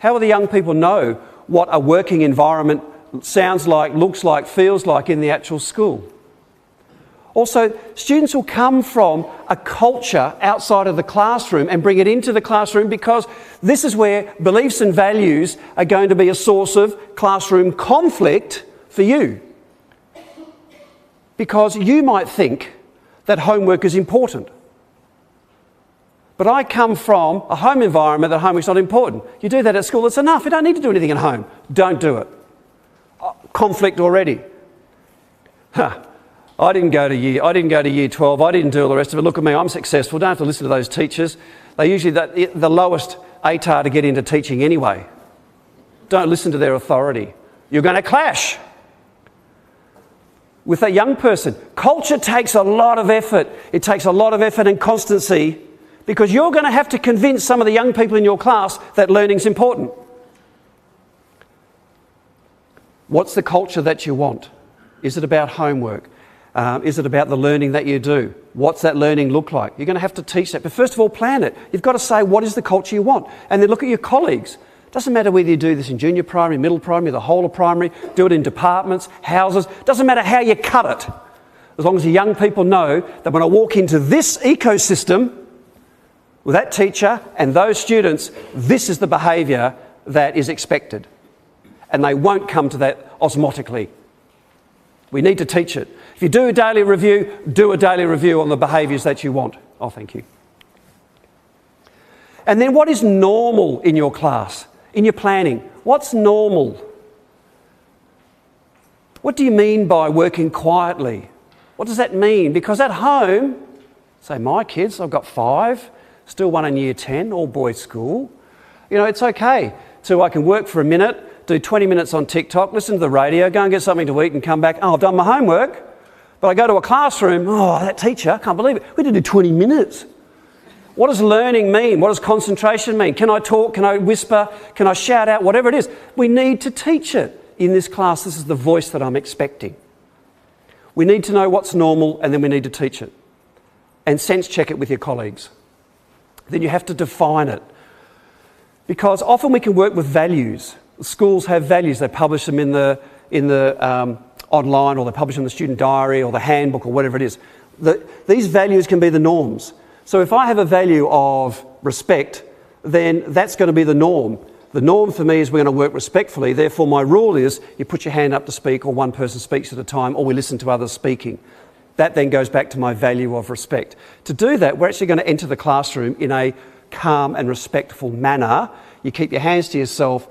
Speaker 2: How will the young people know what a working environment sounds like, looks like, feels like in the actual school? Also, students will come from a culture outside of the classroom and bring it into the classroom because this is where beliefs and values are going to be a source of classroom conflict for you. Because you might think that homework is important. But I come from a home environment that homework's not important. You do that at school, it's enough. You don't need to do anything at home. Don't do it. Conflict already. I didn't go to year 12. I didn't do all the rest of it. Look at me, I'm successful. Don't have to listen to those teachers. They're usually the lowest ATAR to get into teaching anyway. Don't listen to their authority. You're going to clash with that young person. Culture takes a lot of effort. It takes a lot of effort and constancy because you're going to have to convince some of the young people in your class that learning's important. What's the culture that you want? Is it about homework? Is it about the learning that you do? What's that learning look like? You're going to have to teach that. But first of all, plan it. You've got to say, what is the culture you want? And then look at your colleagues. Doesn't matter whether you do this in junior primary, middle primary, the whole of primary, do it in departments, houses. Doesn't matter how you cut it. As long as the young people know that when I walk into this ecosystem, with that teacher and those students, this is the behaviour that is expected. And they won't come to that osmotically. We need to teach it. If you do a daily review, do a daily review on the behaviours that you want. Oh, thank you. And then what is normal in your class, in your planning? What's normal? What do you mean by working quietly? What does that mean? Because at home, say my kids, I've got 5, still one in year 10, all boys school. You know, it's okay. So I can work for a minute, do 20 minutes on TikTok, listen to the radio, go and get something to eat and come back. Oh, I've done my homework. But I go to a classroom, oh, that teacher, I can't believe it. We did do 20 minutes. What does learning mean? What does concentration mean? Can I talk? Can I whisper? Can I shout out? Whatever it is. We need to teach it in this class. This is the voice that I'm expecting. We need to know what's normal and then we need to teach it. And sense check it with your colleagues. Then you have to define it. Because often we can work with values. Schools have values. They publish them in the online, or they publish them in the student diary or the handbook or whatever it is. These values can be the norms. So if I have a value of respect, then that's going to be the norm. The norm for me is we're going to work respectfully. Therefore, my rule is you put your hand up to speak, or one person speaks at a time, or we listen to others speaking. That then goes back to my value of respect. To do that, we're actually going to enter the classroom in a calm and respectful manner. You keep your hands to yourself,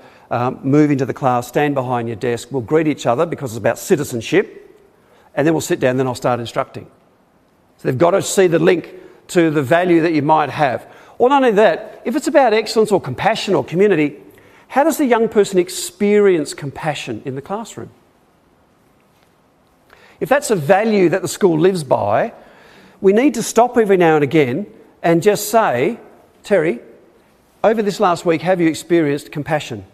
Speaker 2: move into the class, stand behind your desk. We'll greet each other because it's about citizenship, and then we'll sit down, and then I'll start instructing. So they've got to see the link to the value that you might have. Or not only that, if it's about excellence or compassion or community, how does the young person experience compassion in the classroom? If that's a value that the school lives by, we need to stop every now and again and just say, Terry, over this last week, have you experienced compassion?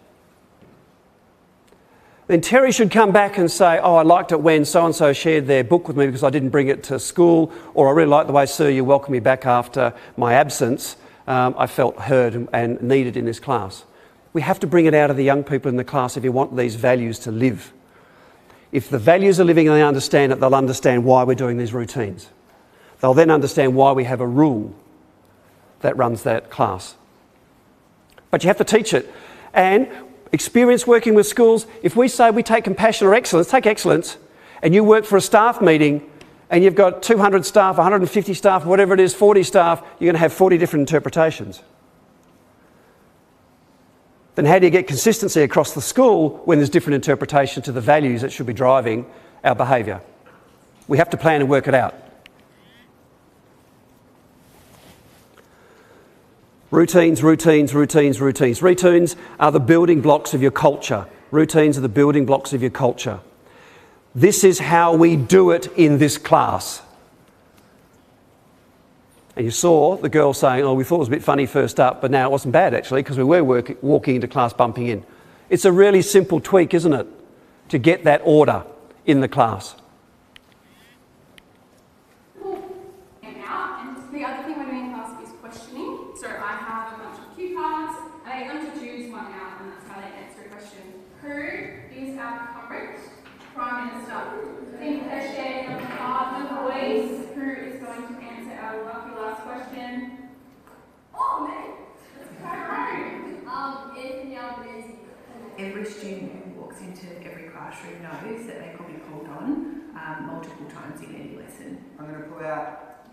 Speaker 2: Then Terry should come back and say, oh, I liked it when so-and-so shared their book with me because I didn't bring it to school, or I really like the way, sir, you welcomed me back after my absence. I felt heard and needed in this class. We have to bring it out of the young people in the class if you want these values to live. If the values are living and they understand it, they'll understand why we're doing these routines. They'll then understand why we have a rule that runs that class. But you have to teach it. And experience working with schools, if we say we take compassion or excellence, take excellence, and you work for a staff meeting and you've got 200 staff, 150 staff, whatever it is, 40 staff, you're going to have 40 different interpretations. Then how do you get consistency across the school when there's different interpretation to the values that should be driving our behaviour? We have to plan and work it out. Routines, routines, routines, routines. Routines are the building blocks of your culture. Routines are the building blocks of your culture. This is how we do it in this class. And you saw the girl saying, oh, we thought it was a bit funny first up, but now it wasn't bad actually, because we were walking into class bumping in. It's a really simple tweak, isn't it, to get that order in the class.
Speaker 7: The other thing we're doing in class is questioning. So I have a bunch of cue cards, and I get them to choose one out, and that's how they answer a question. Who is our current Prime Minister? I think they're sharing on the card, the boys. Who is going to answer our lucky last question? Oh, me! Let's go around.
Speaker 6: Anthony Albanese.
Speaker 5: Every student who walks into every classroom knows that they could be called on multiple times in any lesson.
Speaker 8: I'm going to pull out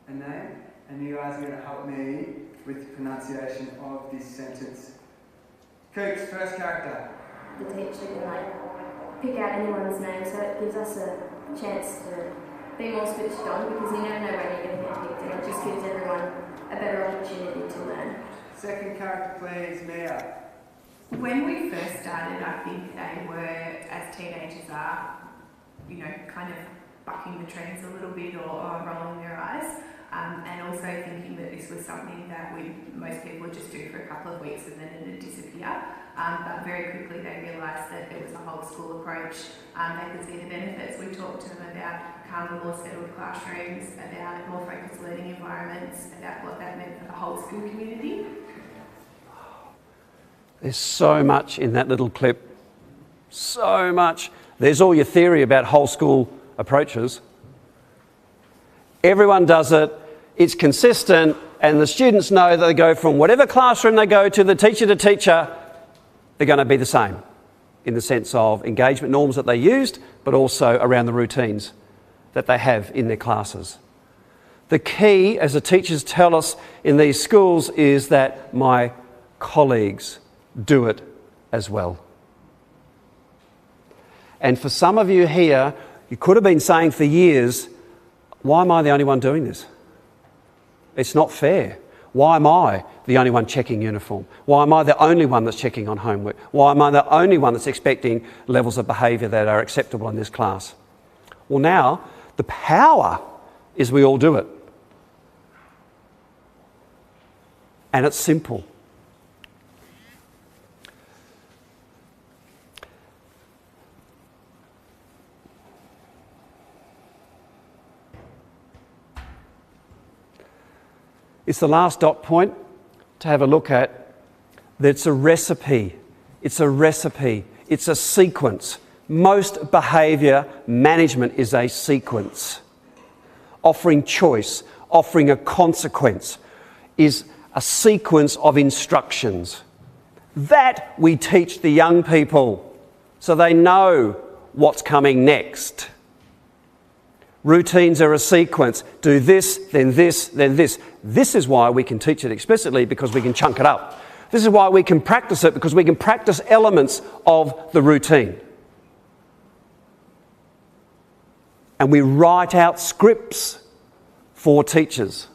Speaker 8: a name, and you guys are going to help me with the pronunciation of this sentence. Cooks, first character.
Speaker 6: The teacher can pick out anyone's name, so it gives us a chance to be more switched on, because you never know when you're going to get picked, and it just gives everyone a better opportunity to learn.
Speaker 8: Second character, please, Mia.
Speaker 5: When we first started, I think they were, as teenagers are, kind of bucking the trends a little bit or rolling their eyes. And also thinking that this was something that most people would just do for a couple of weeks and then it would disappear. But very quickly they realised that it was a whole school approach. They could see the benefits. We talked to them about calmer, more settled classrooms, about more focused learning environments, about what that meant for the whole school community.
Speaker 2: There's so much in that little clip. So much. There's all your theory about whole school approaches. Everyone does it. It's consistent. and the students know that they go from whatever classroom they go to teacher, they're going to be the same in the sense of engagement norms that they used, but also around the routines that they have in their classes. The key, as the teachers tell us in these schools, is that my colleagues do it as well. And for some of you here, you could have been saying for years, why am I the only one doing this? It's not fair. Why am I the only one checking uniform? Why am I the only one that's checking on homework? Why am I the only one that's expecting levels of behaviour that are acceptable in this class? Well, now, the power is we all do it. And it's simple. It's the last dot point to have a look at. It's a recipe. It's a recipe. It's a sequence. Most behaviour management is a sequence. Offering choice, offering a consequence is a sequence of instructions. That we teach the young people so they know what's coming next. Routines are a sequence. Do this, then this, then this. This is why we can teach it explicitly, because we can chunk it up. This is why we can practice it, because we can practice elements of the routine. And we write out scripts for teachers.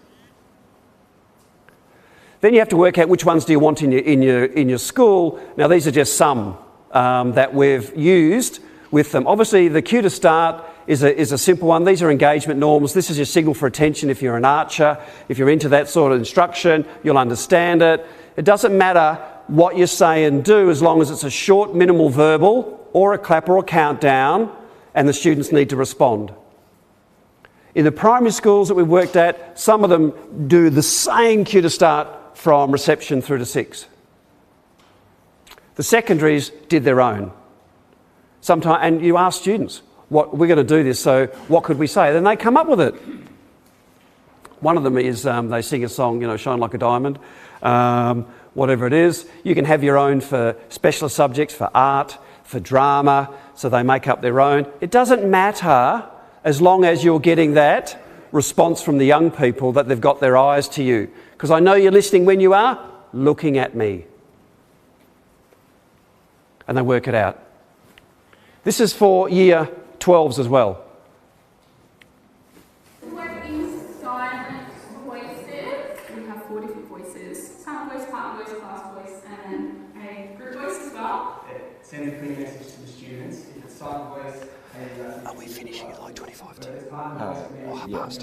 Speaker 2: Then you have to work out which ones do you want in your school. Now, these are just some that we've used with them. Obviously, the cue to start is a simple one. These are engagement norms. This is your signal for attention if you're an archer. If you're into that sort of instruction, you'll understand it. It doesn't matter what you say and do as long as it's a short, minimal verbal or a clap or a countdown, and the students need to respond. In the primary schools that we've worked at, some of them do the same cue to start from reception through to 6. The secondaries did their own. Sometimes, and you ask students, "What we're going to do this, so what could we say?" Then they come up with it. One of them is they sing a song, "Shine Like a Diamond," whatever it is. You can have your own for specialist subjects, for art, for drama, so they make up their own. It doesn't matter as long as you're getting that response from the young people that they've got their eyes to you. Because I know you're listening when you are looking at me. And they work it out. This is for year 12s as well.
Speaker 7: Working silent voices. We have 4 different voices. Silent voice, part voice, class voice, and then a group voice as well.
Speaker 8: Send a clear message to the students. If it's silent voice,
Speaker 2: Are we finishing at like 25 to?
Speaker 9: Yes.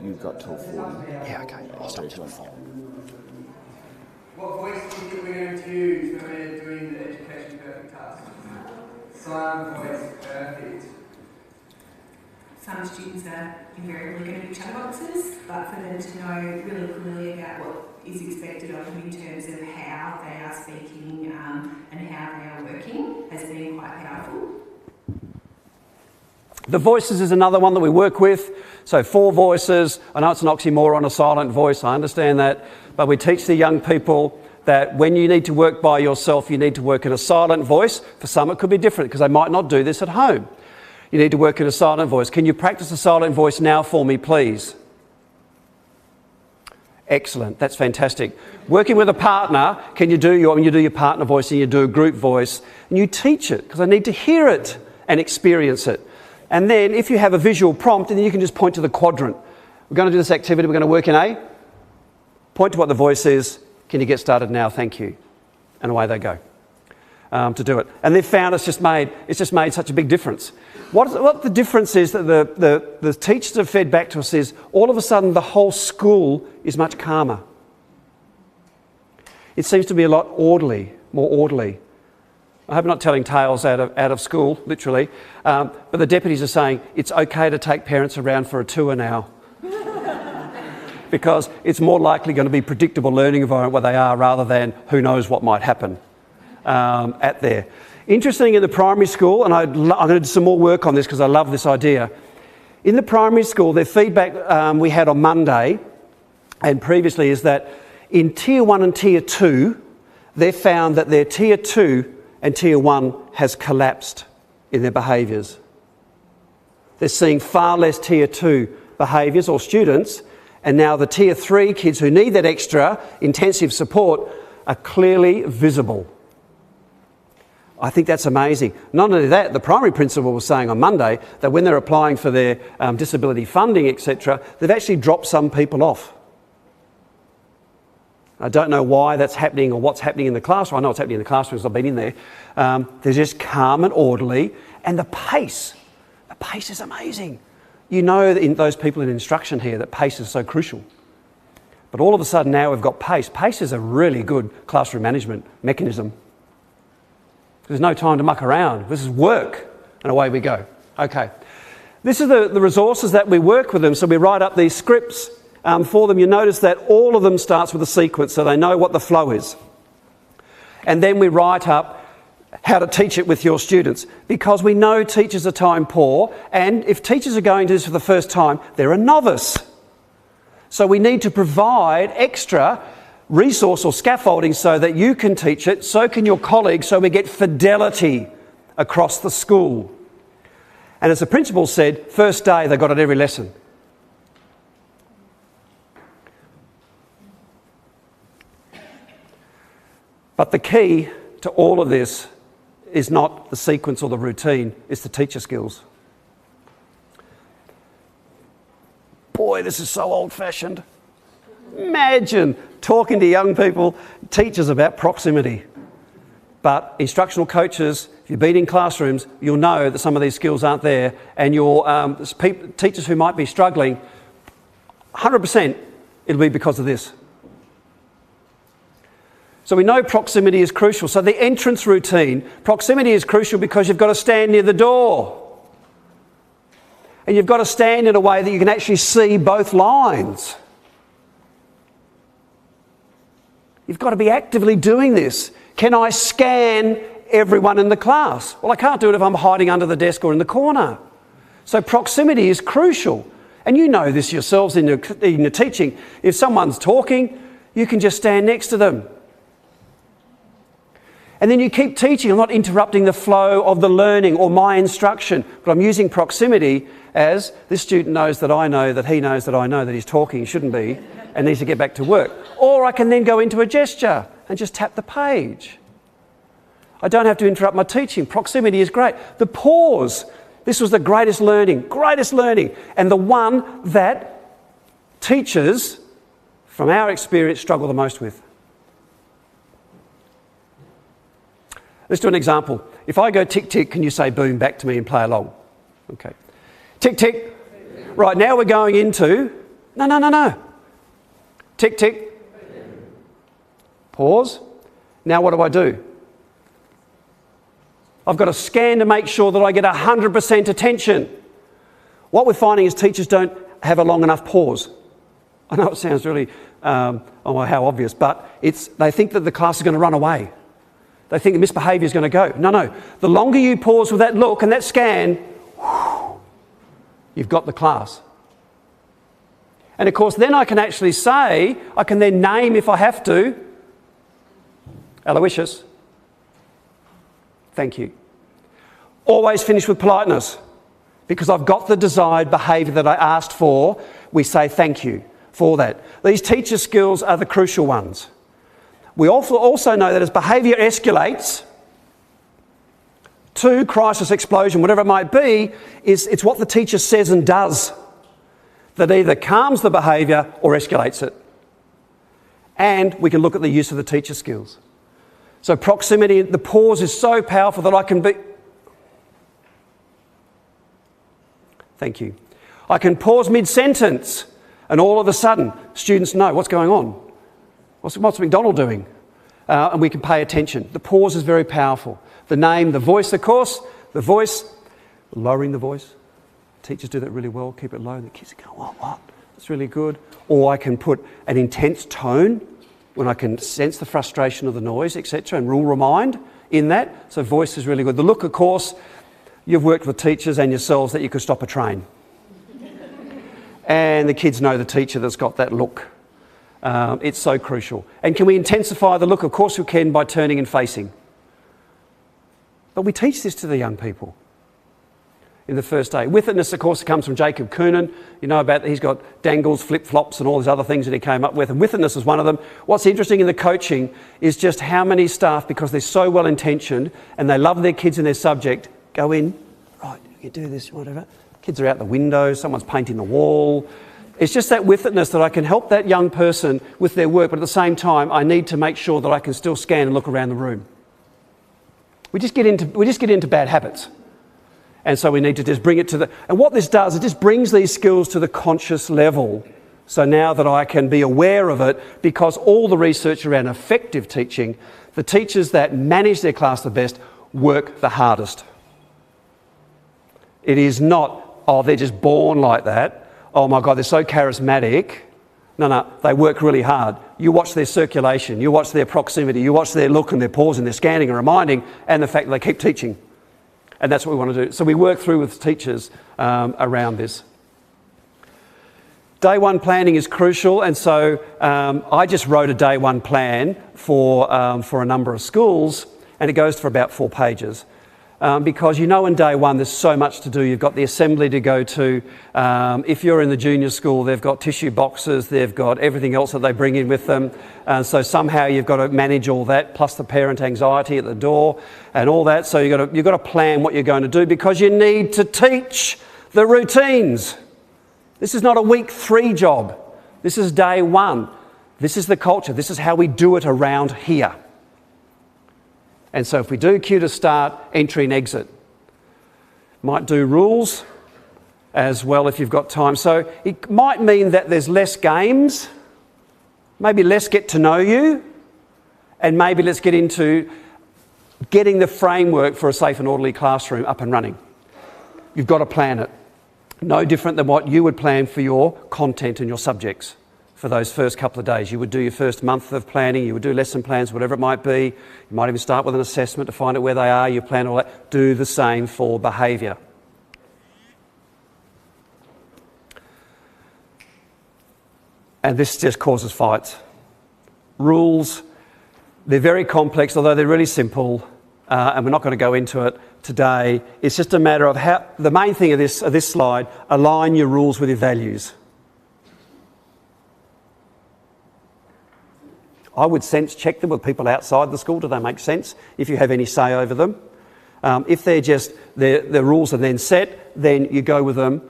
Speaker 9: You've got till 40.
Speaker 2: Yeah, okay. I'll start till 4.
Speaker 8: what voice do you think we're going to use when we're doing the education perfect task? Silent voice, perfect.
Speaker 5: Some students are invariably going to be chatterboxes, but for them to know really clearly about what is expected of them in terms of how they are speaking and how they are working has been quite powerful.
Speaker 2: The voices is another one that we work with. So 4 voices. I know it's an oxymoron, a silent voice, I understand that. But we teach the young people that when you need to work by yourself, you need to work in a silent voice. For some it could be different because they might not do this at home. You need to work in a silent voice. Can you practice a silent voice now for me, please? Excellent, that's fantastic. Working with a partner, when you do your partner voice and you do a group voice, and you teach it because I need to hear it and experience it. And then if you have a visual prompt, then you can just point to the quadrant. We're going to do this activity, we're going to work in A. Point to what the voice is. Can you get started now? Thank you. And away they go to do it. And they've found it's just made such a big difference. What the difference is that the teachers have fed back to us is all of a sudden the whole school is much calmer. It seems to be a lot more orderly. I hope I'm not telling tales out of school, literally, but the deputies are saying it's okay to take parents around for a tour now because it's more likely going to be predictable learning environment where they are rather than who knows what might happen at there. Interesting in the primary school, and I'm going to do some more work on this because I love this idea. In the primary school, their feedback we had on Monday and previously is that in Tier 1 and Tier 2, they've found that their Tier 2 and Tier 1 has collapsed in their behaviours. They're seeing far less Tier 2 behaviours or students, and now the Tier 3 kids who need that extra intensive support are clearly visible. I think that's amazing. Not only that, the primary principal was saying on Monday that when they're applying for their disability funding, etc., they've actually dropped some people off. I don't know why that's happening or what's happening in the classroom. I know what's happening in the classroom because I've been in there. They're just calm and orderly, and the pace is amazing. You know, in those people in instruction here, that pace is so crucial. But all of a sudden now we've got pace. Pace is a really good classroom management mechanism. There's no time to muck around. This is work, and away we go. Okay. This is the resources that we work with them. So we write up these scripts for them. You notice that all of them starts with a sequence, so they know what the flow is. And then we write up how to teach it with your students, because we know teachers are time poor, and if teachers are going to this for the first time, they're a novice. So we need to provide extra resource or scaffolding so that you can teach it, so can your colleagues, so we get fidelity across the school. And as the principal said, first day they got it every lesson. But the key to all of this is not the sequence or the routine, it's the teacher skills. Boy, this is so old-fashioned. Imagine talking to young people, teachers, about proximity. But instructional coaches, if you've been in classrooms, you'll know that some of these skills aren't there, and your teachers who might be struggling, 100% it'll be because of this. So we know proximity is crucial. So the entrance routine, proximity is crucial because you've got to stand near the door. And you've got to stand in a way that you can actually see both lines. You've got to be actively doing this. Can I scan everyone in the class? Well, I can't do it if I'm hiding under the desk or in the corner. So proximity is crucial. And you know this yourselves in your teaching. If someone's talking, you can just stand next to them. And then you keep teaching. I'm not interrupting the flow of the learning or my instruction, but I'm using proximity as this student knows that I know that he knows that I know that he's talking, shouldn't be, and needs to get back to work. Or I can then go into a gesture and just tap the page. I don't have to interrupt my teaching. Proximity is great. The pause, this was the greatest learning, and the one that teachers, from our experience, struggle the most with. Let's do an example. If I go tick, tick, can you say boom back to me and play along? Okay. Tick, tick. Right, now we're going into... No. Tick, tick. Pause. Now what do? I've got to scan to make sure that I get 100% attention. What we're finding is teachers don't have a long enough pause. I know it sounds really, how obvious, but they think that the class is going to run away. They think the misbehaviour is going to go. No. The longer you pause with that look and that scan, you've got the class. And of course, then I can actually say, I can then name if I have to, Aloysius, thank you. Always finish with politeness, because I've got the desired behaviour that I asked for. We say thank you for that. These teacher skills are the crucial ones. We also know that as behaviour escalates to crisis, explosion, whatever it might be, it's what the teacher says and does that either calms the behaviour or escalates it. And we can look at the use of the teacher skills. So proximity, the pause is so powerful that I can be... Thank you. I can pause mid-sentence and all of a sudden students know what's going on. What's McDonald doing? And we can pay attention. The pause is very powerful. The name, the voice, of course. The voice, lowering the voice. Teachers do that really well. Keep it low. And the kids go, what? That's really good. Or I can put an intense tone when I can sense the frustration of the noise, etc. and rule remind in that. So voice is really good. The look, of course, you've worked with teachers and yourselves that you could stop a train. And the kids know the teacher that's got that look. It's so crucial. And can we intensify the look? Of course we can, by turning and facing. But we teach this to the young people in the first day. Withedness, of course, comes from Jacob Coonan. You know about, he's got dangles, flip-flops and all these other things that he came up with, and withedness is one of them. What's interesting in the coaching is just how many staff, because they're so well-intentioned and they love their kids and their subject, go in, right, you do this, whatever. Kids are out the window, someone's painting the wall. It's just that withedness that I can help that young person with their work, but at the same time, I need to make sure that I can still scan and look around the room. We just get into bad habits. And so we need to just bring it to the... And what this does, it just brings these skills to the conscious level. So now that I can be aware of it, because all the research around effective teaching, the teachers that manage their class the best work the hardest. It is not, oh, they're just born like that. Oh my God, they're so charismatic. No, they work really hard. You watch their circulation, you watch their proximity, you watch their look and their pause and their scanning and reminding, and the fact that they keep teaching. And that's what we want to do. So we work through with teachers around this. Day one planning is crucial, and so I just wrote a day one plan for a number of schools, and it goes for about 4 pages. Because you know in day one there's so much to do. You've got the assembly to go to. If you're in the junior school, they've got tissue boxes, they've got everything else that they bring in with them. So somehow you've got to manage all that, plus the parent anxiety at the door and all that. So you've got to plan what you're going to do, because you need to teach the routines. This is not a week 3 job. This is day one. This is the culture. This is how we do it around here. And so if we do cue to start, entry and exit. Might do rules as well if you've got time. So it might mean that there's less games, maybe less get to know you, and maybe let's get into getting the framework for a safe and orderly classroom up and running. You've got to plan it. No different than what you would plan for your content and your subjects. For those first couple of days, you would do your first month of planning, you would do lesson plans, whatever it might be. You might even start with an assessment to find out where they are, you plan all that. Do the same for behaviour. And this just causes fights. Rules, they're very complex, although they're really simple, and we're not going to go into it today. It's just a matter of how, the main thing of this slide, align your rules with your values. I would sense check them with people outside the school. Do they make sense? If you have any say over them. If they're just, the rules are then set, then you go with them.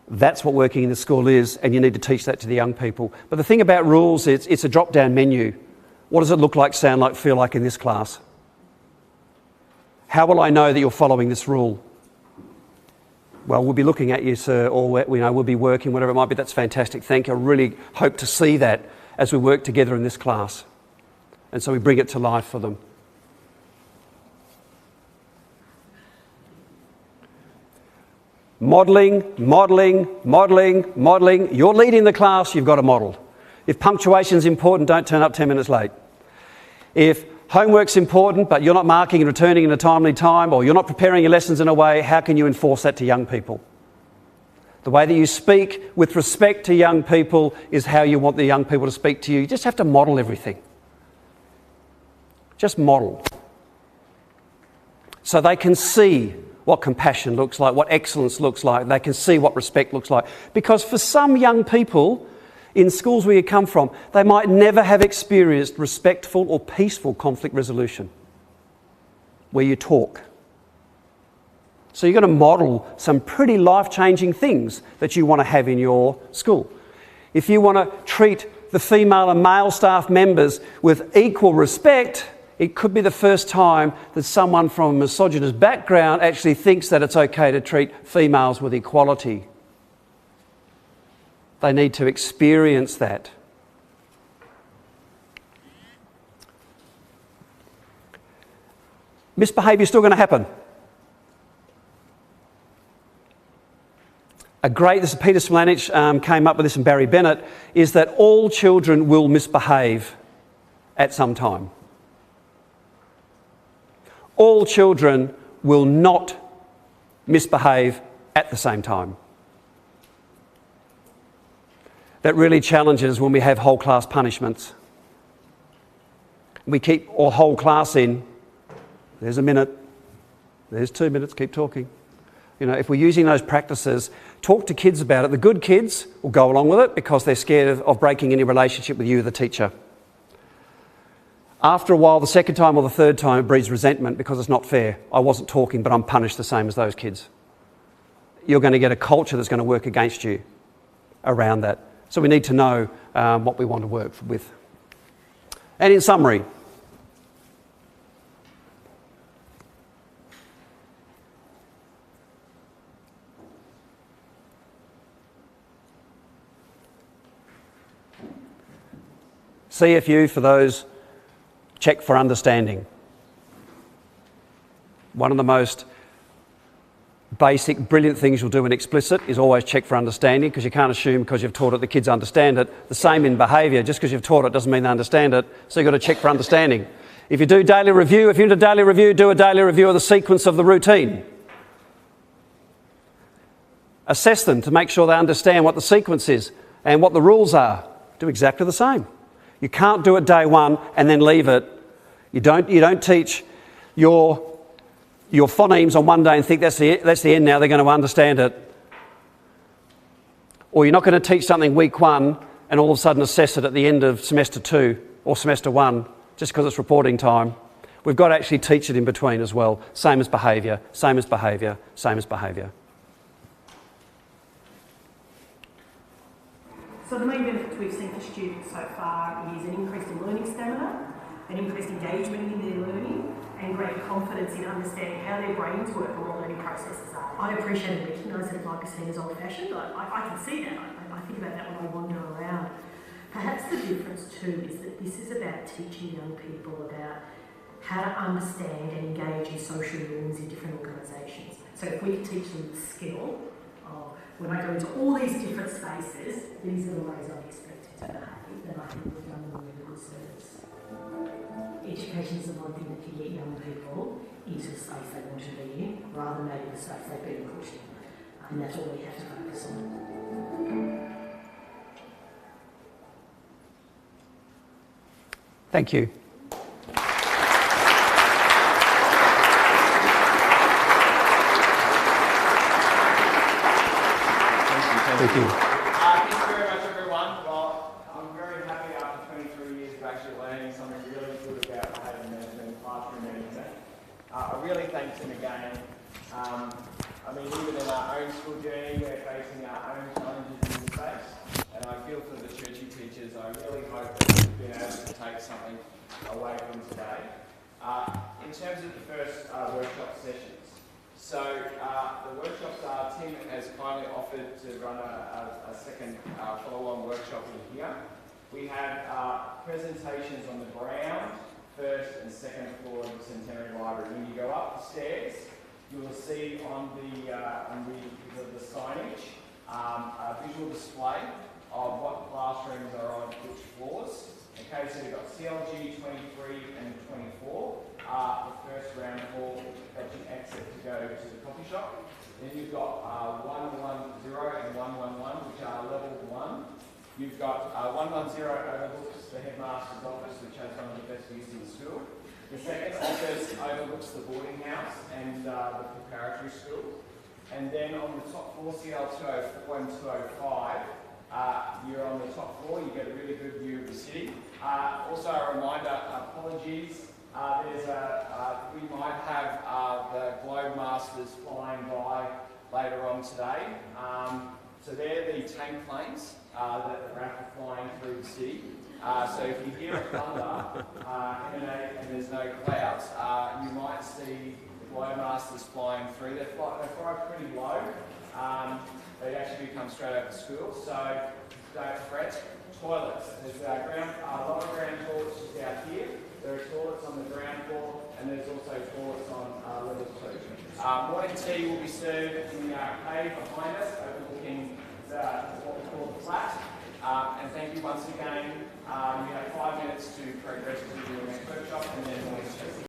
Speaker 2: That's what working in the school is, and you need to teach that to the young people. But the thing about rules, it's a drop-down menu. What does it look like, sound like, feel like in this class? How will I know that you're following this rule? Well, we'll be looking at you, sir, or we'll be working, whatever it might be. That's fantastic. Thank you. I really hope to see that as we work together in this class. And so we bring it to life for them. Modelling. You're leading the class, you've got to model. If punctuation's important, don't turn up 10 minutes late. If homework's important, but you're not marking and returning in a timely time, or you're not preparing your lessons in a way, how can you enforce that to young people? The way that you speak with respect to young people is how you want the young people to speak to you. You just have to model everything. Just model. So they can see what compassion looks like, what excellence looks like. They can see what respect looks like. Because for some young people in schools where you come from, they might never have experienced respectful or peaceful conflict resolution where you talk. So you're going to model some pretty life-changing things that you want to have in your school. If you want to treat the female and male staff members with equal respect, it could be the first time that someone from a misogynist background actually thinks that it's okay to treat females with equality. They need to experience that. Misbehaviour is still going to happen. This is Peter Smolanich came up with this, and Barry Bennett, is that all children will misbehave at some time. All children will not misbehave at the same time. that really challenges when we have whole class punishments. We keep our whole class in. There's a minute. There's 2 minutes. Keep talking. If we're using those practices, talk to kids about it. The good kids will go along with it because they're scared of breaking any relationship with you, the teacher. After a while, the second time or the third time, it breeds resentment because it's not fair. I wasn't talking, but I'm punished the same as those kids. You're going to get a culture that's going to work against you around that. So we need to know what we want to work with. And in summary, CFU, for those, check for understanding. One of the most basic, brilliant things you'll do in explicit is always check for understanding, because you can't assume because you've taught it the kids understand it. The same in behaviour. Just because you've taught it doesn't mean they understand it, so you've got to check for understanding. If you do daily review, if you're into daily review, do a daily review of the sequence of the routine. Assess them to make sure they understand what the sequence is and what the rules are. Do exactly the same. You can't do it day one and then leave it. You don't teach your phonemes on one day and think that's the end now, they're going to understand it. Or you're not going to teach something week one and all of a sudden assess it at the end of semester 2 or semester 1 just because it's reporting time. We've got to actually teach it in between as well. Same as behaviour, same as behaviour, same as behaviour.
Speaker 3: So the main benefits we've seen for students so far is an increase in learning stamina, an increased engagement in their learning, and greater confidence in understanding how their brains work and what learning processes are. I appreciate and recognise that it might be seen as old-fashioned. I can see that. I think about that when I wander around. Perhaps the difference too is that this is about teaching young people about how to understand and engage in social rooms in different organisations. So if we can teach them the skill of, when I go into all these different spaces, these are the ways I'm expected to behave, then I think we've done them a really good service. Education is the one thing that can get young people into the space they want to be in, rather than maybe the space they've been pushed in. And that's what we have to focus on.
Speaker 2: Thank you. Thank you.
Speaker 1: Thank you very much, everyone. Well, I'm very happy after 23 years of actually learning something really good about behaviour management and classroom management. I really thank them again. Even in our own school journey, we're facing our own challenges in this space. And I feel for the churchy teachers, I really hope that we've been able to take something away from today. In terms of the first workshop sessions, so the workshops, Tim has kindly offered to run a second follow-on workshop in here. We have presentations on the ground, first and second floor of the Centenary Library. When you go up the stairs, you will see on the signage a visual display of what classrooms are on which floors. Okay, so you've got CLG 23 and 24, the first ground floor that you exit to go to the coffee shop. Then you've got 110 and 111, which are level 1. You've got 110 overlooks the headmaster's office, which has one of the best views in the school. The second office overlooks the boarding house and the preparatory school. And then on the top floor, CL 204 and 205, you're on the top floor, you get a really good view of the city. Also a reminder, apologies, we might have the Globe Masters flying by later on today. So they're the tank planes that are flying through the city. So if you hear a thunder emanate and there's no clouds, you might see the Globe Masters flying through. They fly pretty low. They actually come straight over the school, so don't fret. Toilets. There's a lot of ground toilets just out here. There are toilets on the ground floor, and there's also toilets on level 2. Morning tea will be served in the arcade behind us, overlooking what we call the flat. And thank you once again. You have 5 minutes to progress to your next workshop, and then morning tea.